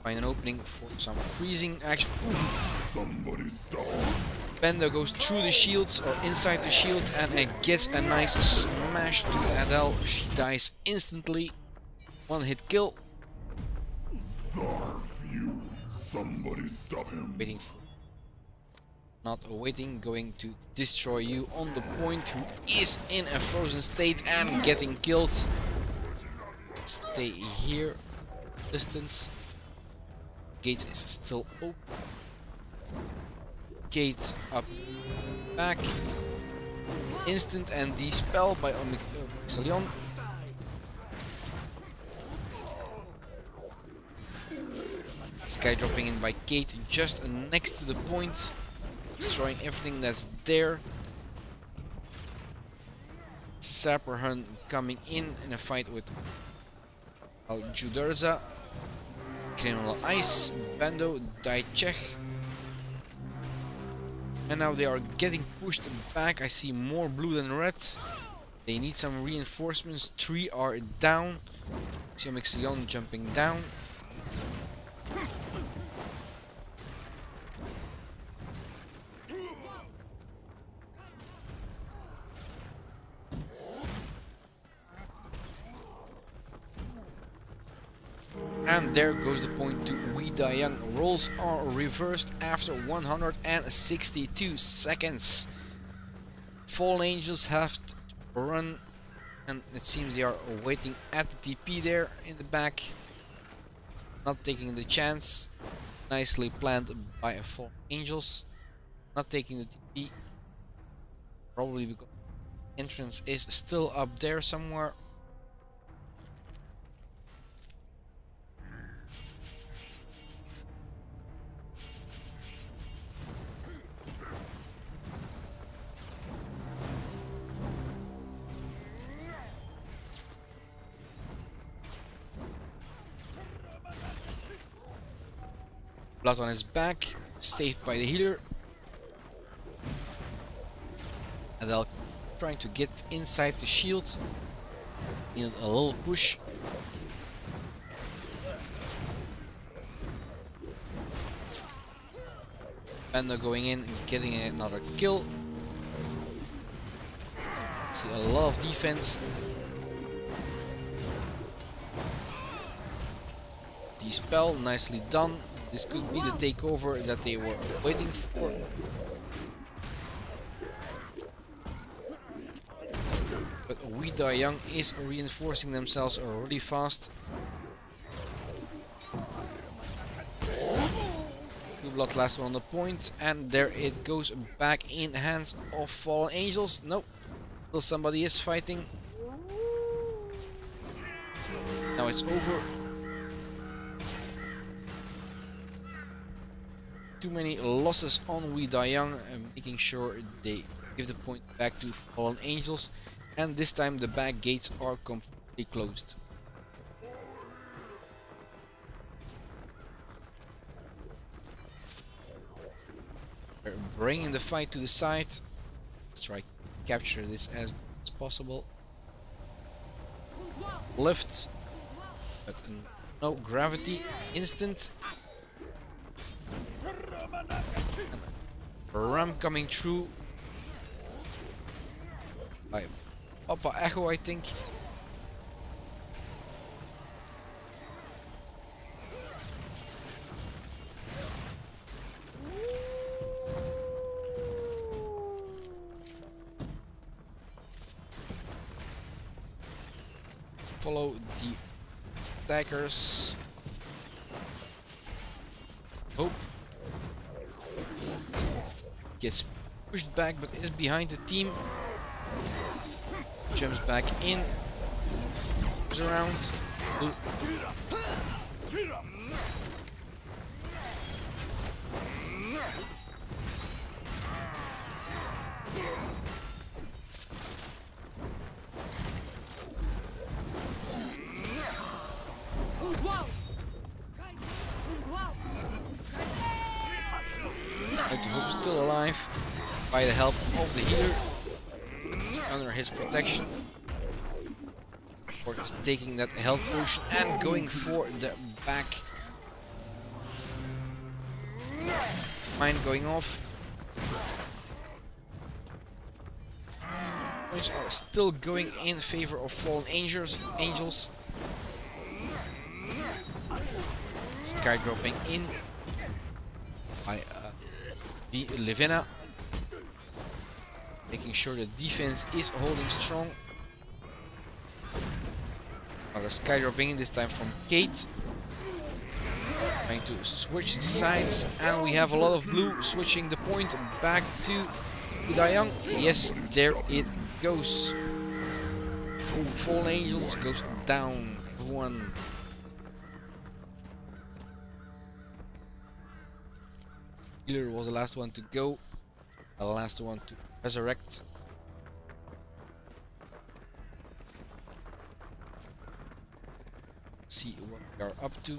Find an opening for some freezing action. Bendo goes through the shields or inside the shield and it gets a nice smash to Adele. She dies instantly. One hit kill. Somebody stop him. Waiting for. Not waiting, going to destroy you on the point, who is in a frozen state and getting killed. Stay here. Distance. Gate is still open. Gate up, back. Instant and dispel by Omixilion. Sky dropping in by Kate just next to the point, destroying everything that's there. Sapper Hunt coming in a fight with Juderza. Criminal Ice, Bando, Daichech. And now they are getting pushed back. I see more blue than red. They need some reinforcements. 3 are down. See Omixilion jumping down. And there goes the point to We Die Young. Rolls are reversed after 162 seconds. Fallen Angels have to run, and it seems they are waiting at the TP there in the back. Not taking the chance. Nicely planned by a Fallen Angels. Not taking the TP. Probably because entrance is still up there somewhere. Blood on his back, saved by the healer. And they'll trying to get inside the shield. Need a little push. Panda going in and getting another kill. See a lot of defense. Dispel, nicely done. This could be the takeover that they were waiting for. But We Die Young is reinforcing themselves really fast. Two blood last one on the point, and there it goes back in hands of Fallen Angels. Nope, still somebody is fighting. Now it's over. Too many losses on We Die Young, and making sure they give the point back to Fallen Angels. And this time the back gates are completely closed. They're bringing the fight to the side. Let's try to capture this as possible. Lift, but no gravity. Instant. And ram coming through by Papa Echo, I think. Follow the attackers. Hope gets pushed back, but is behind the team. Jumps back in. Moves around. Ooh. Hope still alive by the help of the healer. Under his protection. Or just taking that health potion and going for the back. Mine going off. Points are still going in favor of Fallen Angels. Sky dropping in by the Levena. Making sure the defense is holding strong. Another Sky dropping in, this time from Kate. Trying to switch sides, and we have a lot of blue switching the point back to Die Young. Yes, there it goes. Oh, Fallen Angels goes down. Everyone. Healer was the last one to go. The last one to resurrect. See what we are up to.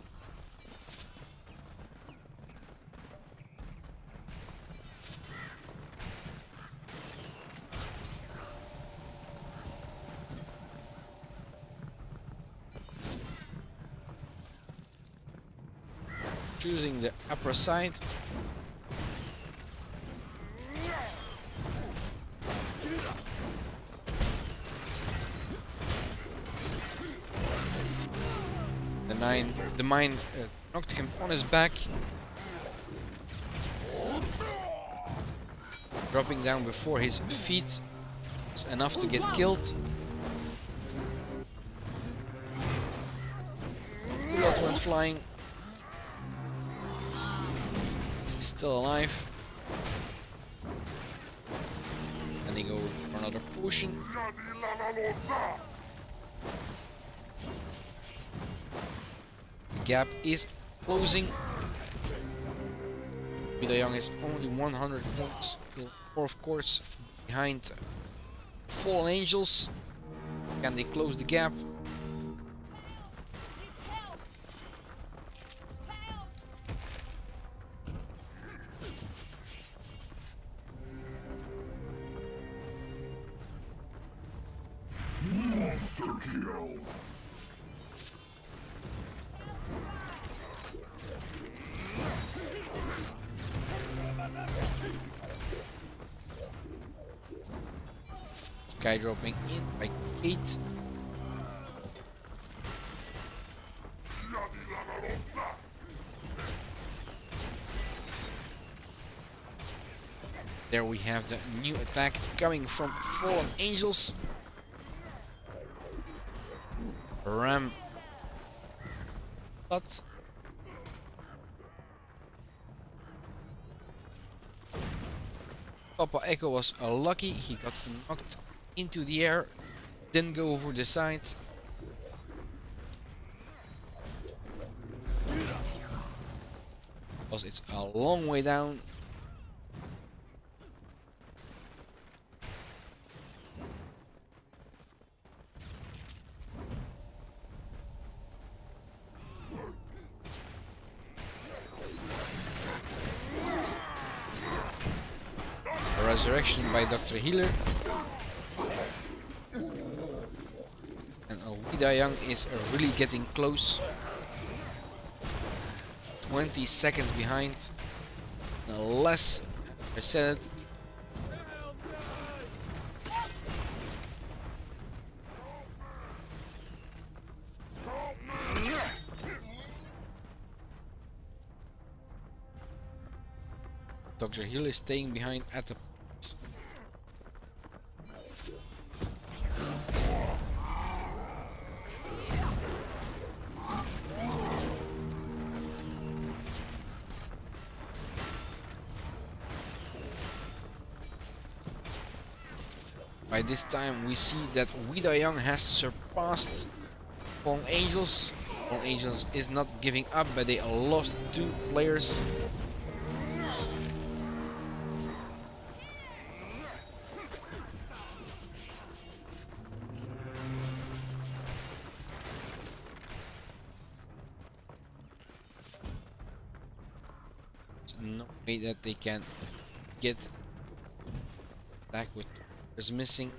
Choosing the upper side. The mine knocked him on his back. Dropping down before his feet was enough to get killed. Bullet went flying. He's still alive. And they go for another potion. Gap is closing. Die Young is only 100 points, or of course behind Fallen Angels. Can they close the gap? Sky dropping in by Kate. There we have the new attack coming from Fallen Angels. Ram. But Papa Echo was lucky. He got knocked into the air. Didn't go over the side. Because it's a long way down. Resurrection by Dr. Healer. And Wida Young is really getting close. 20 seconds behind. Less, I said it. Dr. Healer is staying behind at the By this time we see that Wida Young has surpassed Fallen Angels. Fallen Angels is not giving up, but they lost 2 players. No way that they can get back with is missing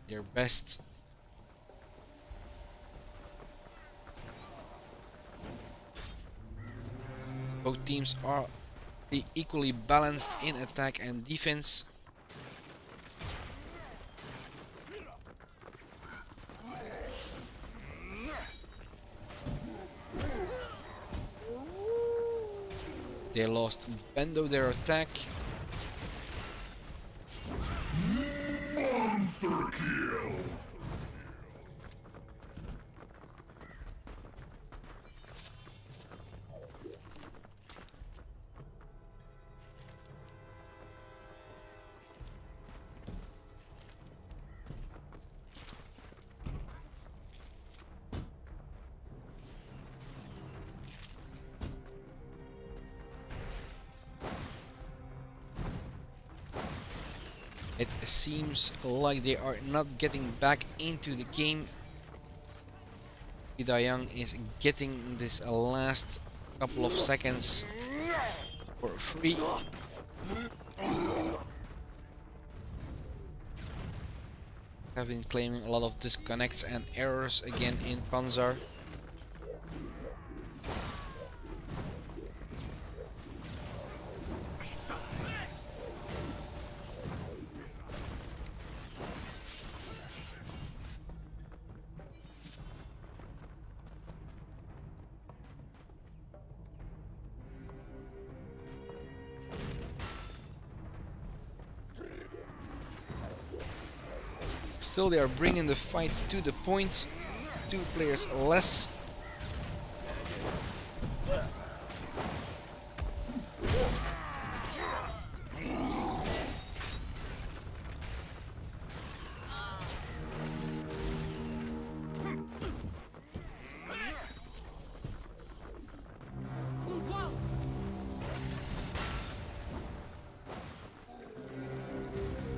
their best. Both teams are equally balanced in attack and defense. They lost Bendo their attack. Monster kill! It seems like they are not getting back into the game. Wida Young is getting this last couple of seconds for free. Have been claiming a lot of disconnects and errors again in Panzar. Still, they are bringing the fight to the point. 2 players less.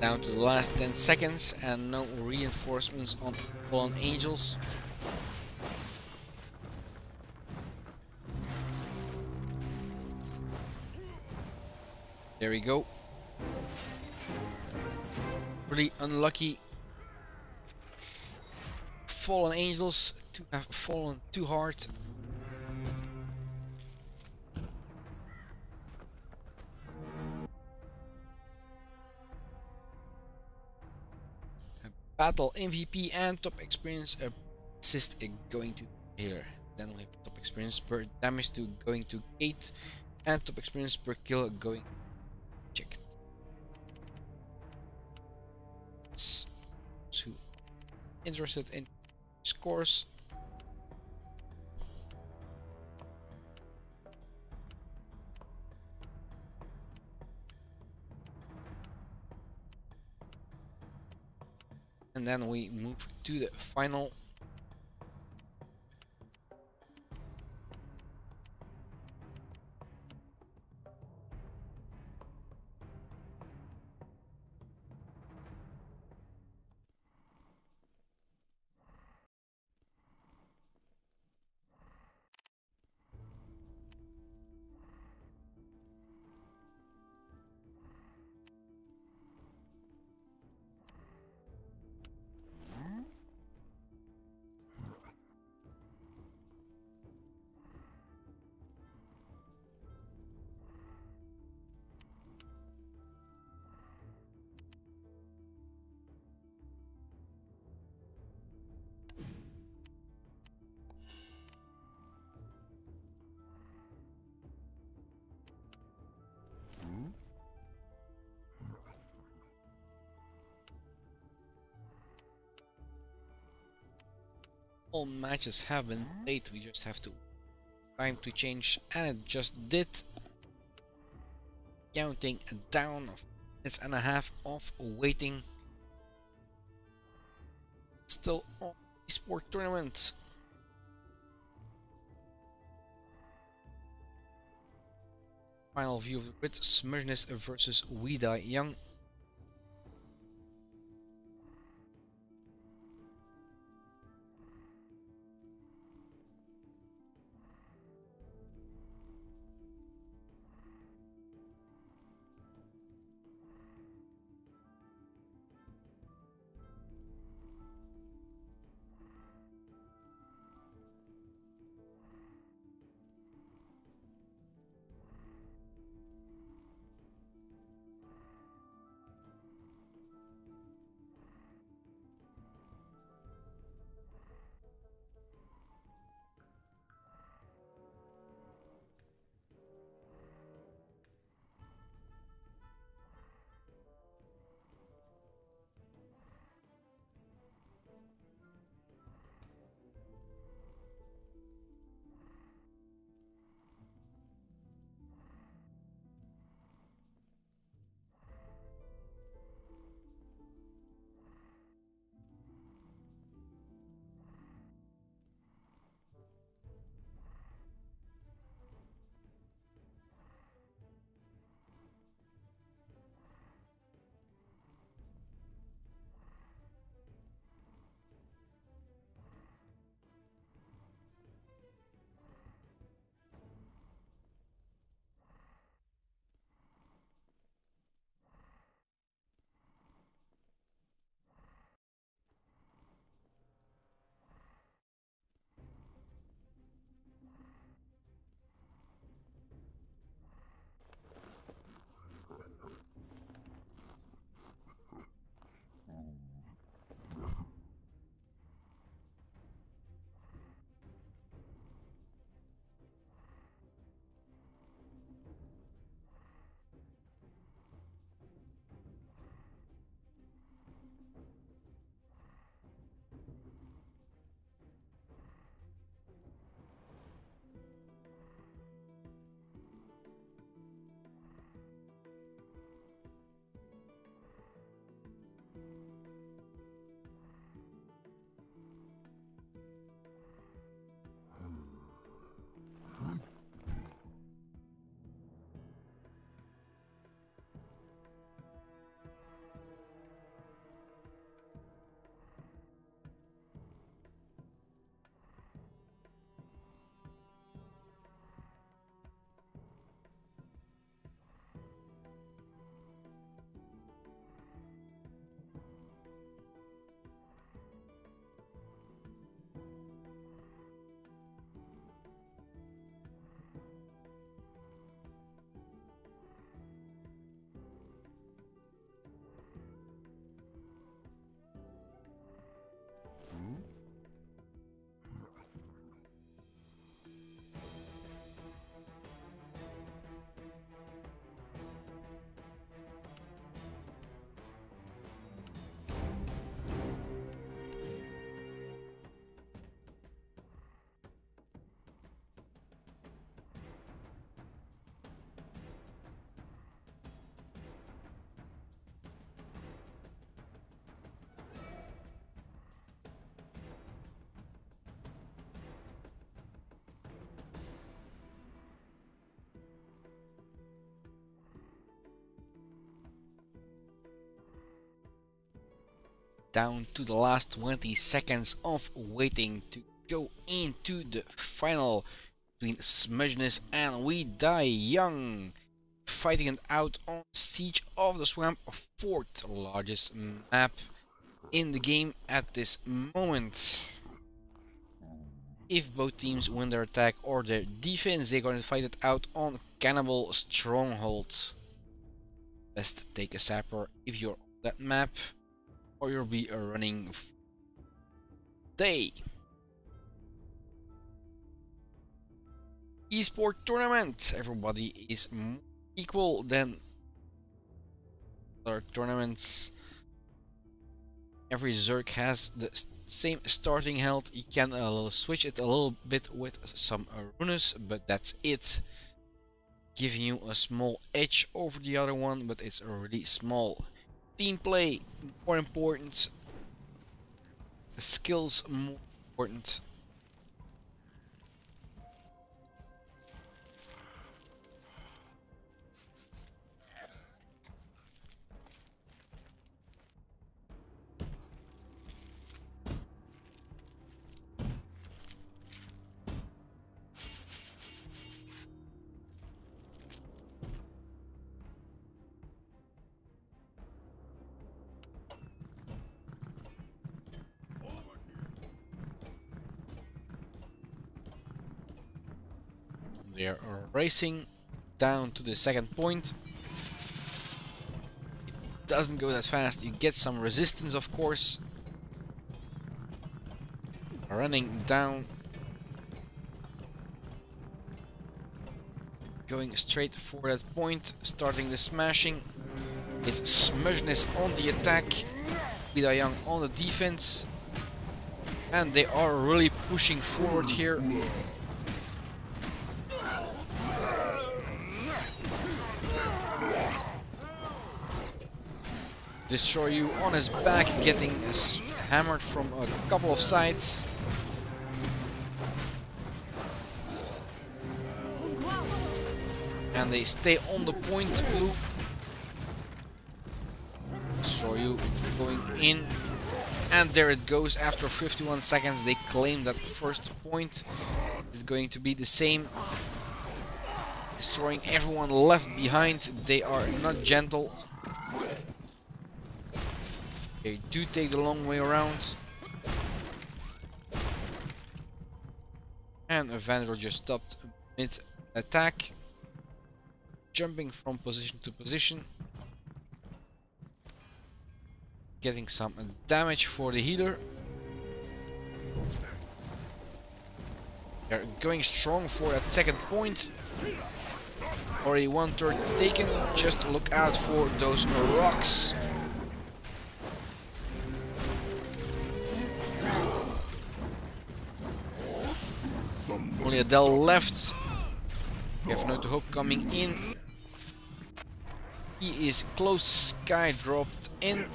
Down to the last 10 seconds and no reinforcements on Fallen Angels. There we go. Really unlucky. Fallen Angels to have fallen too hard. Battle MVP and top experience assist going to healer. Then we have top experience per damage to going to Kate and top experience per kill going check. So interested in scores. And then we move to the final. All matches have been played, we just have to time to change, and it just did. Counting down of minutes and a half of waiting. Still on esport tournament. Final view of the grid: Smurgeness versus We Die Young. down to the last 20 seconds of waiting to go into the final between Smudgeness and We Die Young, fighting it out on Siege of the Swamp, 4th largest map in the game at this moment. If both teams win their attack or their defense, they're going to fight it out on Cannibal Stronghold. Best take a sapper if you're on that map, or you'll be running day. Esport tournament. Everybody is more equal than other tournaments. Every Zerg has the same starting health. You can switch it a little bit with some runes, but that's it. Giving you a small edge over the other one, but it's really small. Team play more important. Skills more important. They are racing down to the second point. It doesn't go that fast. You get some resistance, of course. Running down. Going straight for that point. Starting the smashing. It's Smudgeness on the attack. We Die Young on the defense. And they are really pushing forward here. Destroy You on his back, getting hammered from a couple of sides. And they stay on the point, Blue. Destroy You going in. And there it goes. After 51 seconds, they claim that first point. Is going to be the same. Destroying everyone left behind. They are not gentle. They do take the long way around. And Evander just stopped mid-attack. Jumping from position to position. Getting some damage for the healer. They're going strong for that second point. Already 1/3 taken. Just look out for those rocks. Only Adele left. We have No to Hope coming in. He is close. Sky dropped in.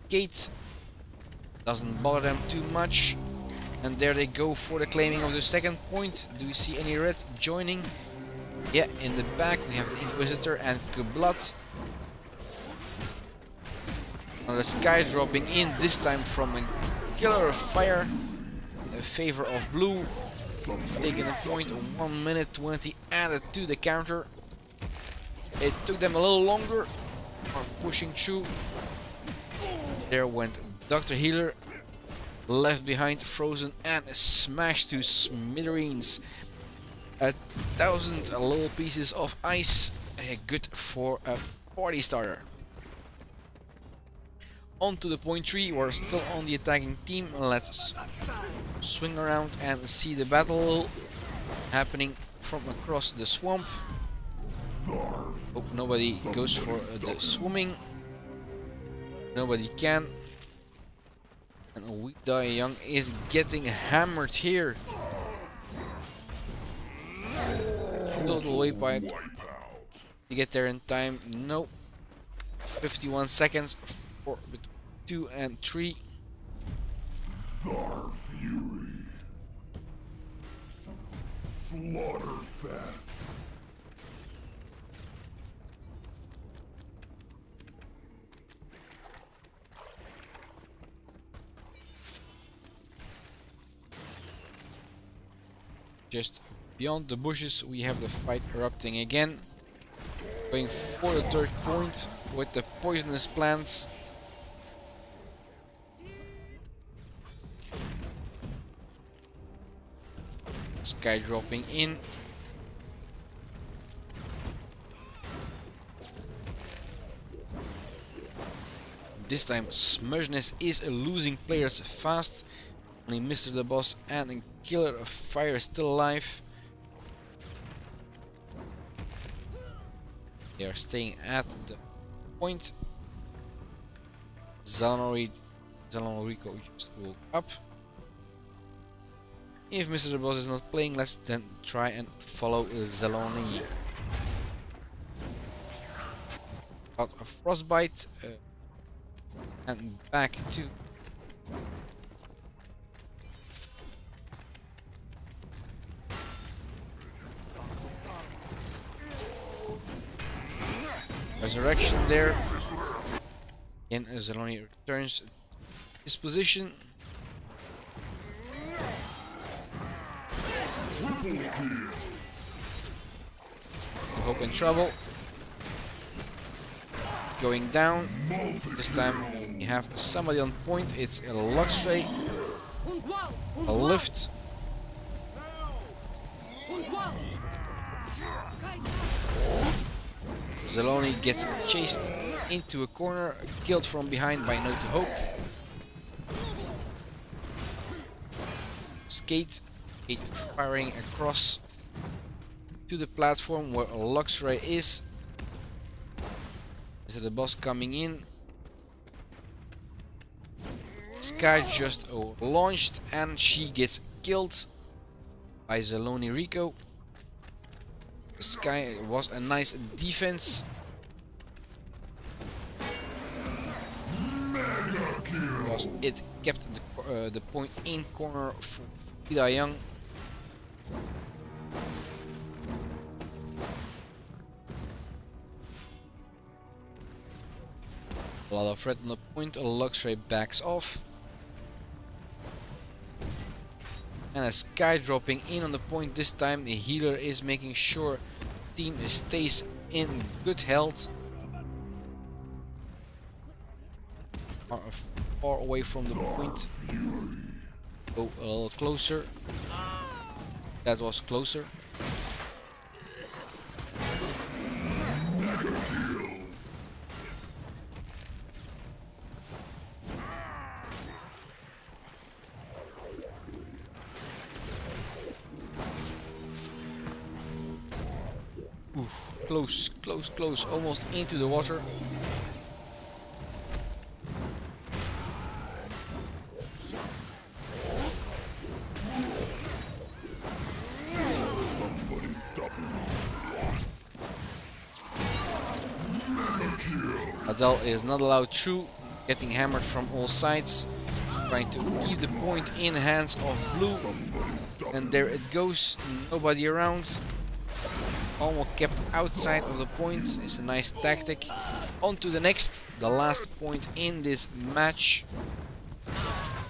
Gate doesn't bother them too much. And there they go for the claiming of the second point. Do we see any red joining? Yeah, in the back we have the Inquisitor and Kublat. Now the Sky dropping in, this time from a killer fire in favor of Blue. Taking a point, 1 minute 20 added to the counter. It took them a little longer, pushing through. There went Dr. Healer, left behind, frozen and smashed to smithereens. 1,000 little pieces of ice, good for a party starter. On to the point 3, we're still on the attacking team. Let's swing around and see the battle happening from across the swamp. Hope nobody goes for the swimming. Nobody can. And We Die Young is getting hammered here. Total wipe. To get there in time, no. 51 seconds for 2 and 3. Thar Fury. Slaughterfest. Just beyond the bushes, we have the fight erupting again. Going for the third point with the poisonous plants. Sky dropping in. This time Smudgeness is losing players fast. Only Mr. the Boss and Killer of Fire still alive. They are staying at the point. Zalonorico just woke up. If Mr. the Boss is not playing, let's then try and follow Zaloni. Got a frostbite and back to resurrection there. Again, Zaloni returns his position. The Hope in trouble. Going down. This time we have somebody on point. It's a Luxray. A lift. Zaloni gets chased into a corner, killed from behind by No to Hope. Skate firing across to the platform where Luxray is. Is the boss coming in? Sky just launched and she gets killed by Zaloni Rico. Sky was a nice defense. Because it kept the point in corner for Ida Young. A lot of red on the point, Luxray backs off. And a Sky dropping in on the point this time. The healer is making sure team stays in good health. Far away from the point. Go a little closer. That was closer. Oof, close, almost into the water. Adele is not allowed through, getting hammered from all sides, trying to keep the point in hands of Blue. And there it goes, nobody around. Almost kept outside of the point. It's a nice tactic. On to the next, the last point in this match.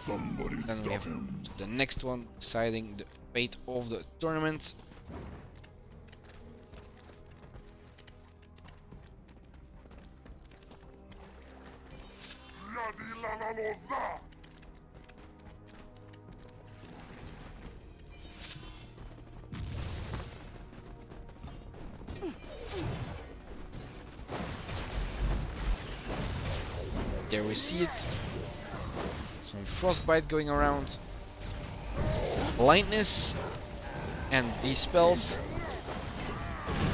Then we have the next one, deciding the fate of the tournament. There we see it. Some frostbite going around. Blindness and these spells.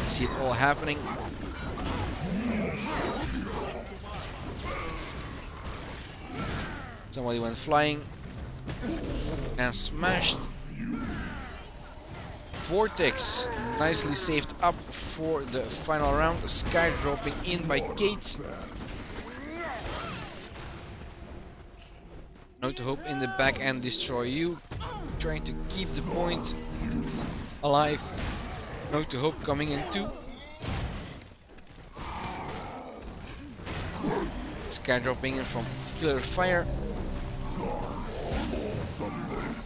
You see it all happening. Somebody went flying and smashed. Vortex nicely saved up for the final round. Sky dropping in by Kate. No to Hope in the back and destroy you. Trying to keep the point alive. No to Hope coming in too. Sky dropping in from Killer Fire.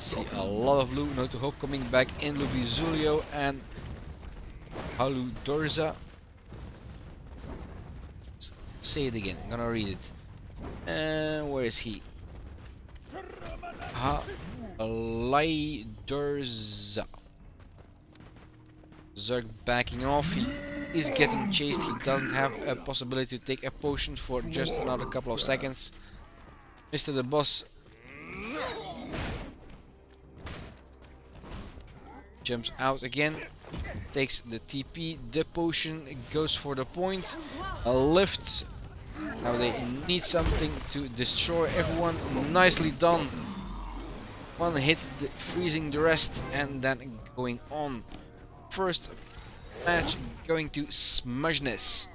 See a lot of blue. No to Hope coming back in. Lubizulio and Haludorza. Say it again. I'm gonna read it. Where is he? Haludorza. Zerg backing off. He is getting chased. He doesn't have a possibility to take a potion for just another couple of seconds. Mr. the boss jumps out again, takes the TP, the potion, goes for the point, a lift. Now they need something to destroy everyone. Nicely done. One hit, freezing the rest, and then going on. First match going to Smudgeness.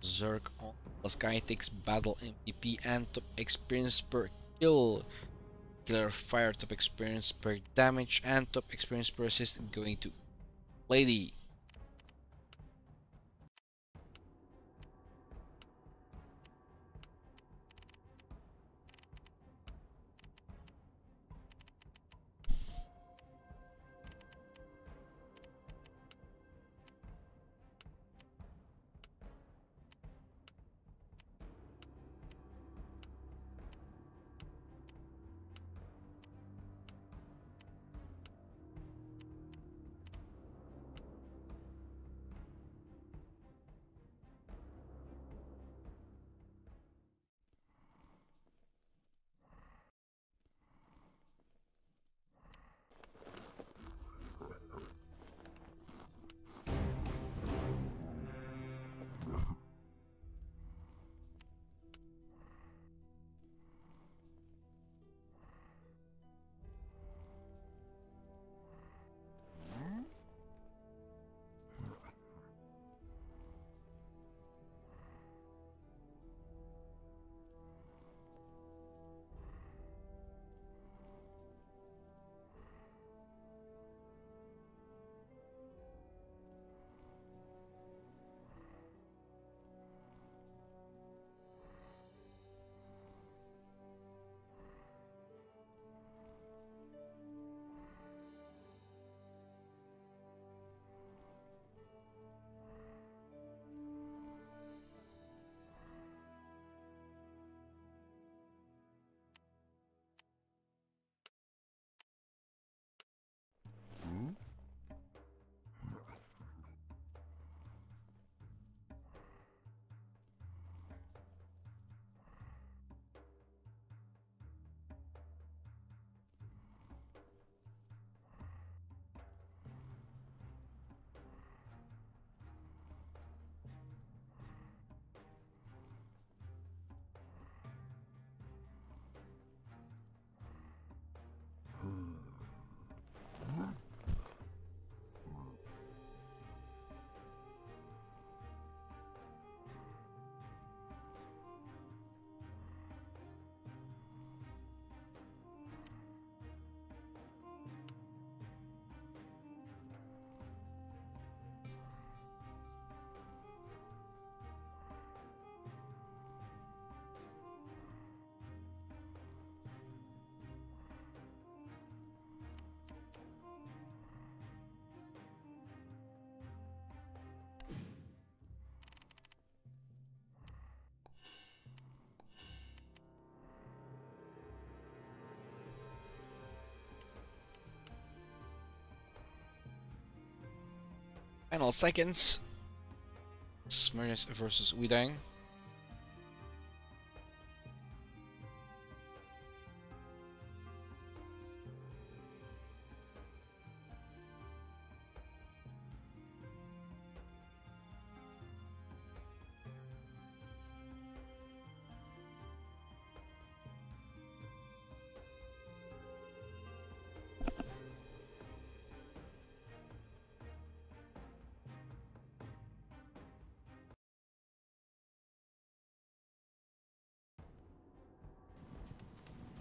Zerg on Skyletics battle MVP and top experience per kill. Killer fire top experience per damage and top experience per assist going to Lady. Final seconds. Smyrnis versus Widang.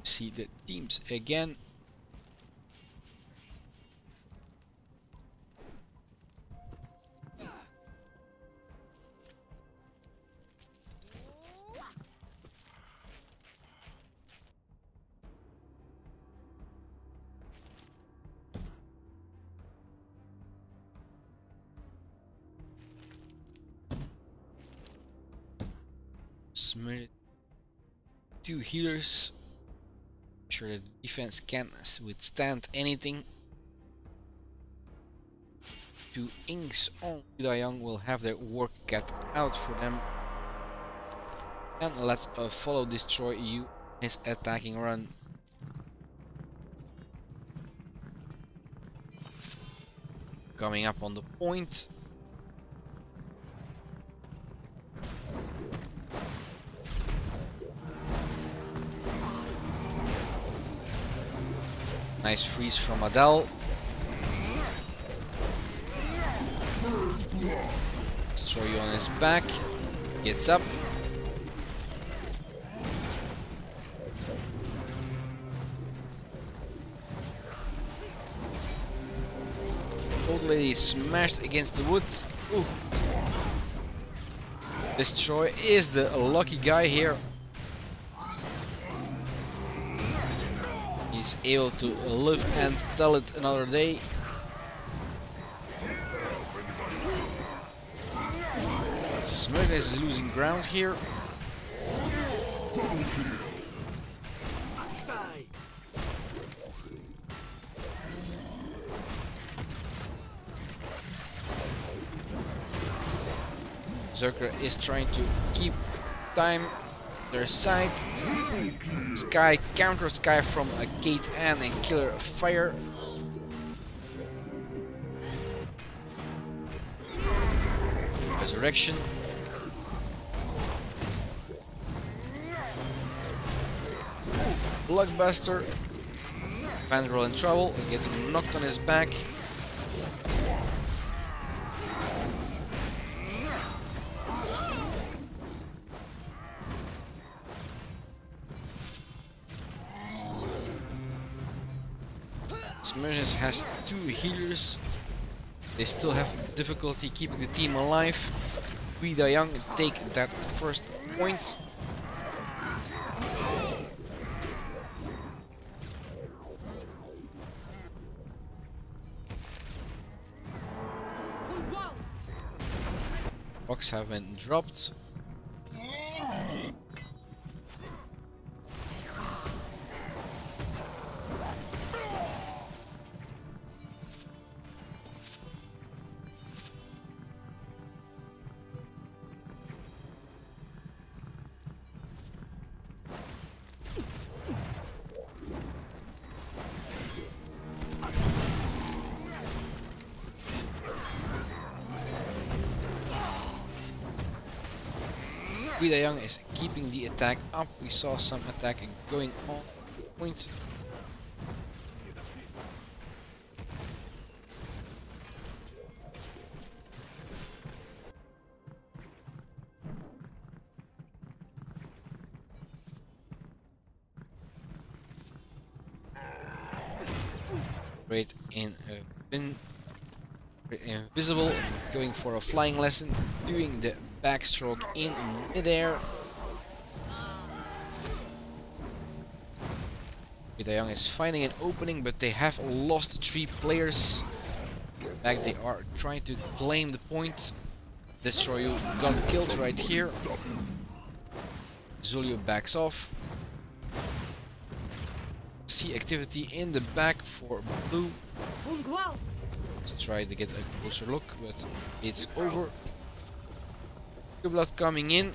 See the teams again. Smurf. 2 healers. Sure that the defense can withstand anything. 2 inks on Young will have their work cut out for them. And let's follow Destroy You, his attacking run. Coming up on the point. Nice freeze from Adele. Destroy You on his back. Gets up. Old lady smashed against the wood. Ooh. Destroy is the lucky guy here. He's able to live and tell it another day. Smurf is losing ground here. Zerker is trying to keep time their side. Sky counter Sky from a Gate and Killer Fire. Resurrection. Blockbuster. Panzar in trouble, getting knocked on his back. Smurf has 2 healers. They still have difficulty keeping the team alive. Young take that first point. Rocks have been dropped. Young is keeping the attack up. We saw some attack going on point. Great in invisible, going for a flying lesson, doing the backstroke in midair. Young is finding an opening, but they have lost 3 players. Back they are trying to claim the point. Destroy You got killed right here. Zulio backs off. See activity in the back for blue. Let's try to get a closer look, but it's over. Blood coming in.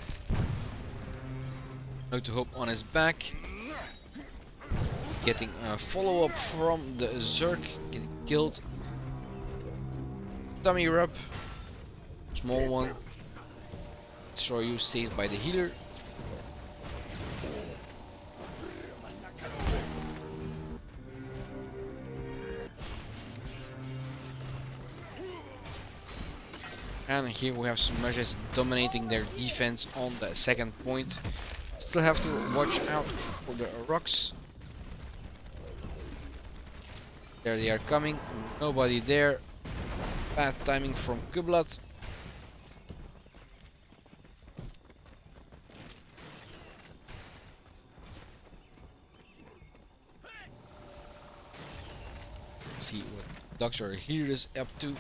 Out to Hope on his back. Getting a follow-up from the Zerk. Getting killed. Dummy rub. Small one. Destroy You saved by the healer. And here we have some measures dominating their defense on the second point. Still have to watch out for the rocks. There they are coming. Nobody there. Bad timing from Kublat. Let's see what Dr. here is up to.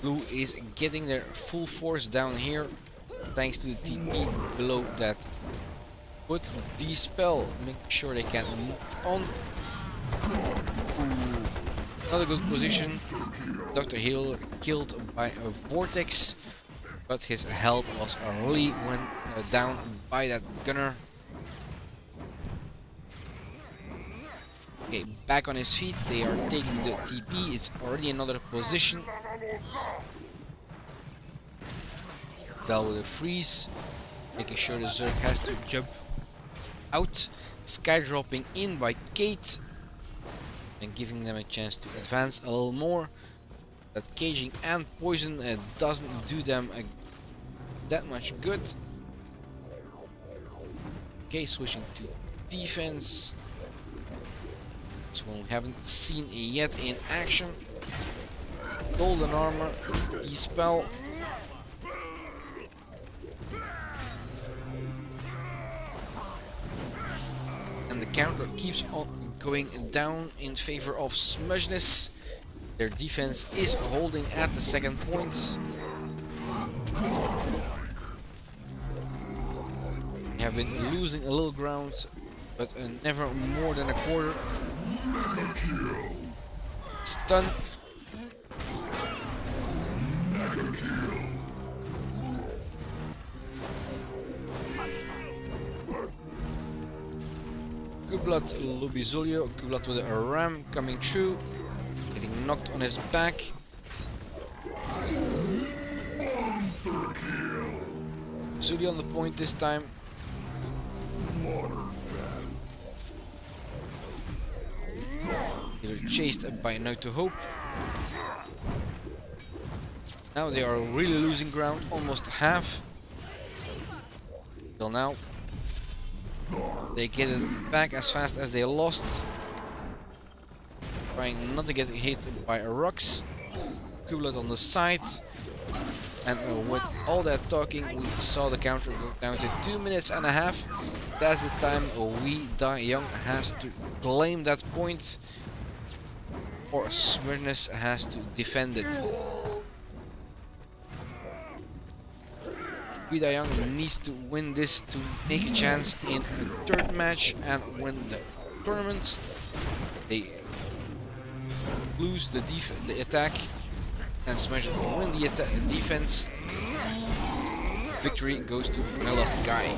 Blue is getting their full force down here, thanks to the TP below that. Put Dispel, make sure they can move on. Ooh, another good position. Dr. Healer killed by a Vortex, but his health was really went down by that gunner. Okay, back on his feet, they are taking the TP, it's already another position. Deal with a freeze, making sure the Zerg has to jump out. Sky dropping in by Kate and giving them a chance to advance a little more. That caging and poison doesn't do them that much good. Okay, switching to defense. This one we haven't seen yet in action. Golden armor, Dispel. And the counter keeps on going down in favor of Smudgeness. Their defense is holding at the second point. They have been losing a little ground, but never more than a quarter. Stun. Kublat Lubizulio, Kublat with a ram coming through, getting knocked on his back. Zulio on the point this time. They were chased by Night to Hope. Now they are really losing ground, almost half. Till now. They get it back as fast as they lost. Trying not to get hit by rocks. Kublat on the side. And with all that talking, we saw the counter go down to 2 minutes and a half. That's the time We Die Young has to claim that point. Or Smurfness has to defend it. We Die Young needs to win this to make a chance in a third match and win the tournament. They lose the attack and Smash win the defense. Victory goes to Vanilla Sky.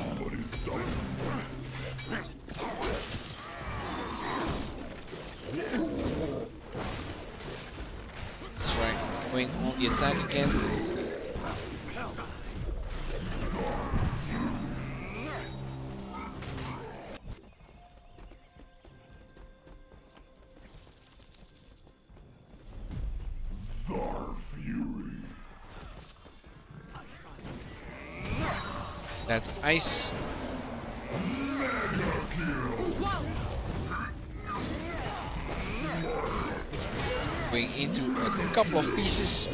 Let's try going on the attack again. That ice going into a couple of pieces.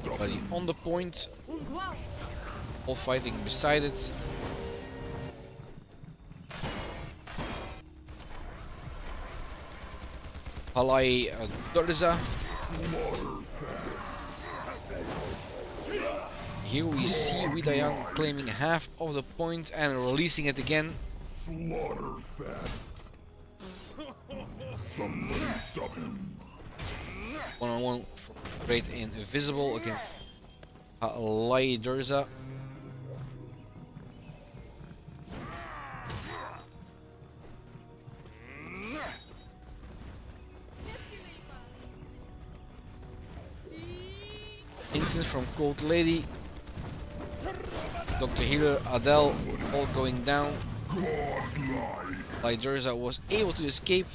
Somebody on the point, all fighting beside it. Palai Dorza. Here we see We Die Young claiming half of the point and releasing it again. Somebody stop him. One-on-one Great Invisible against Palai Dorza. Instant from Cold Lady. Dr. Healer, Adele, all going down. Liderza was able to escape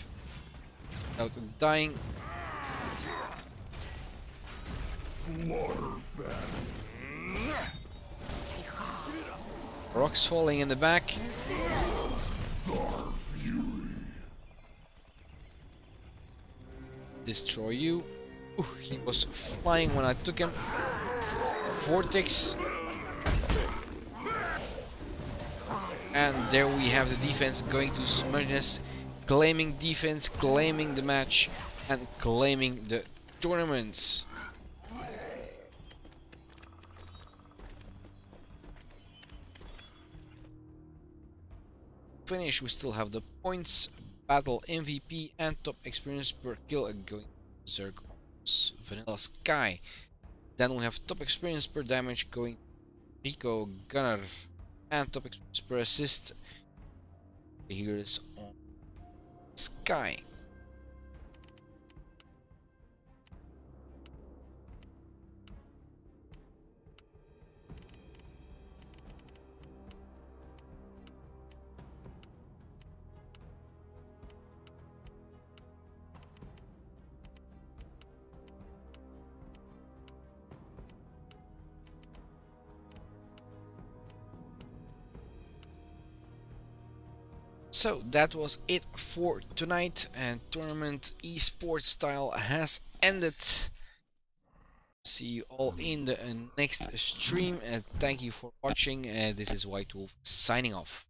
without dying. Rocks falling in the back. Destroy you. Ooh, he was flying when I took him. Vortex. And there we have the defense going to Smudgeness, claiming defense, claiming the match, and claiming the tournaments. Finish, we still have the points, battle MVP, and top experience per kill going Zerg Vanilla Sky. Then we have top experience per damage going Rico Gunner, and top experience per assist. Here is on Sky. So that was it for tonight, and tournament esports style has ended. See you all in the next stream, and thank you for watching. This is White Wolf signing off.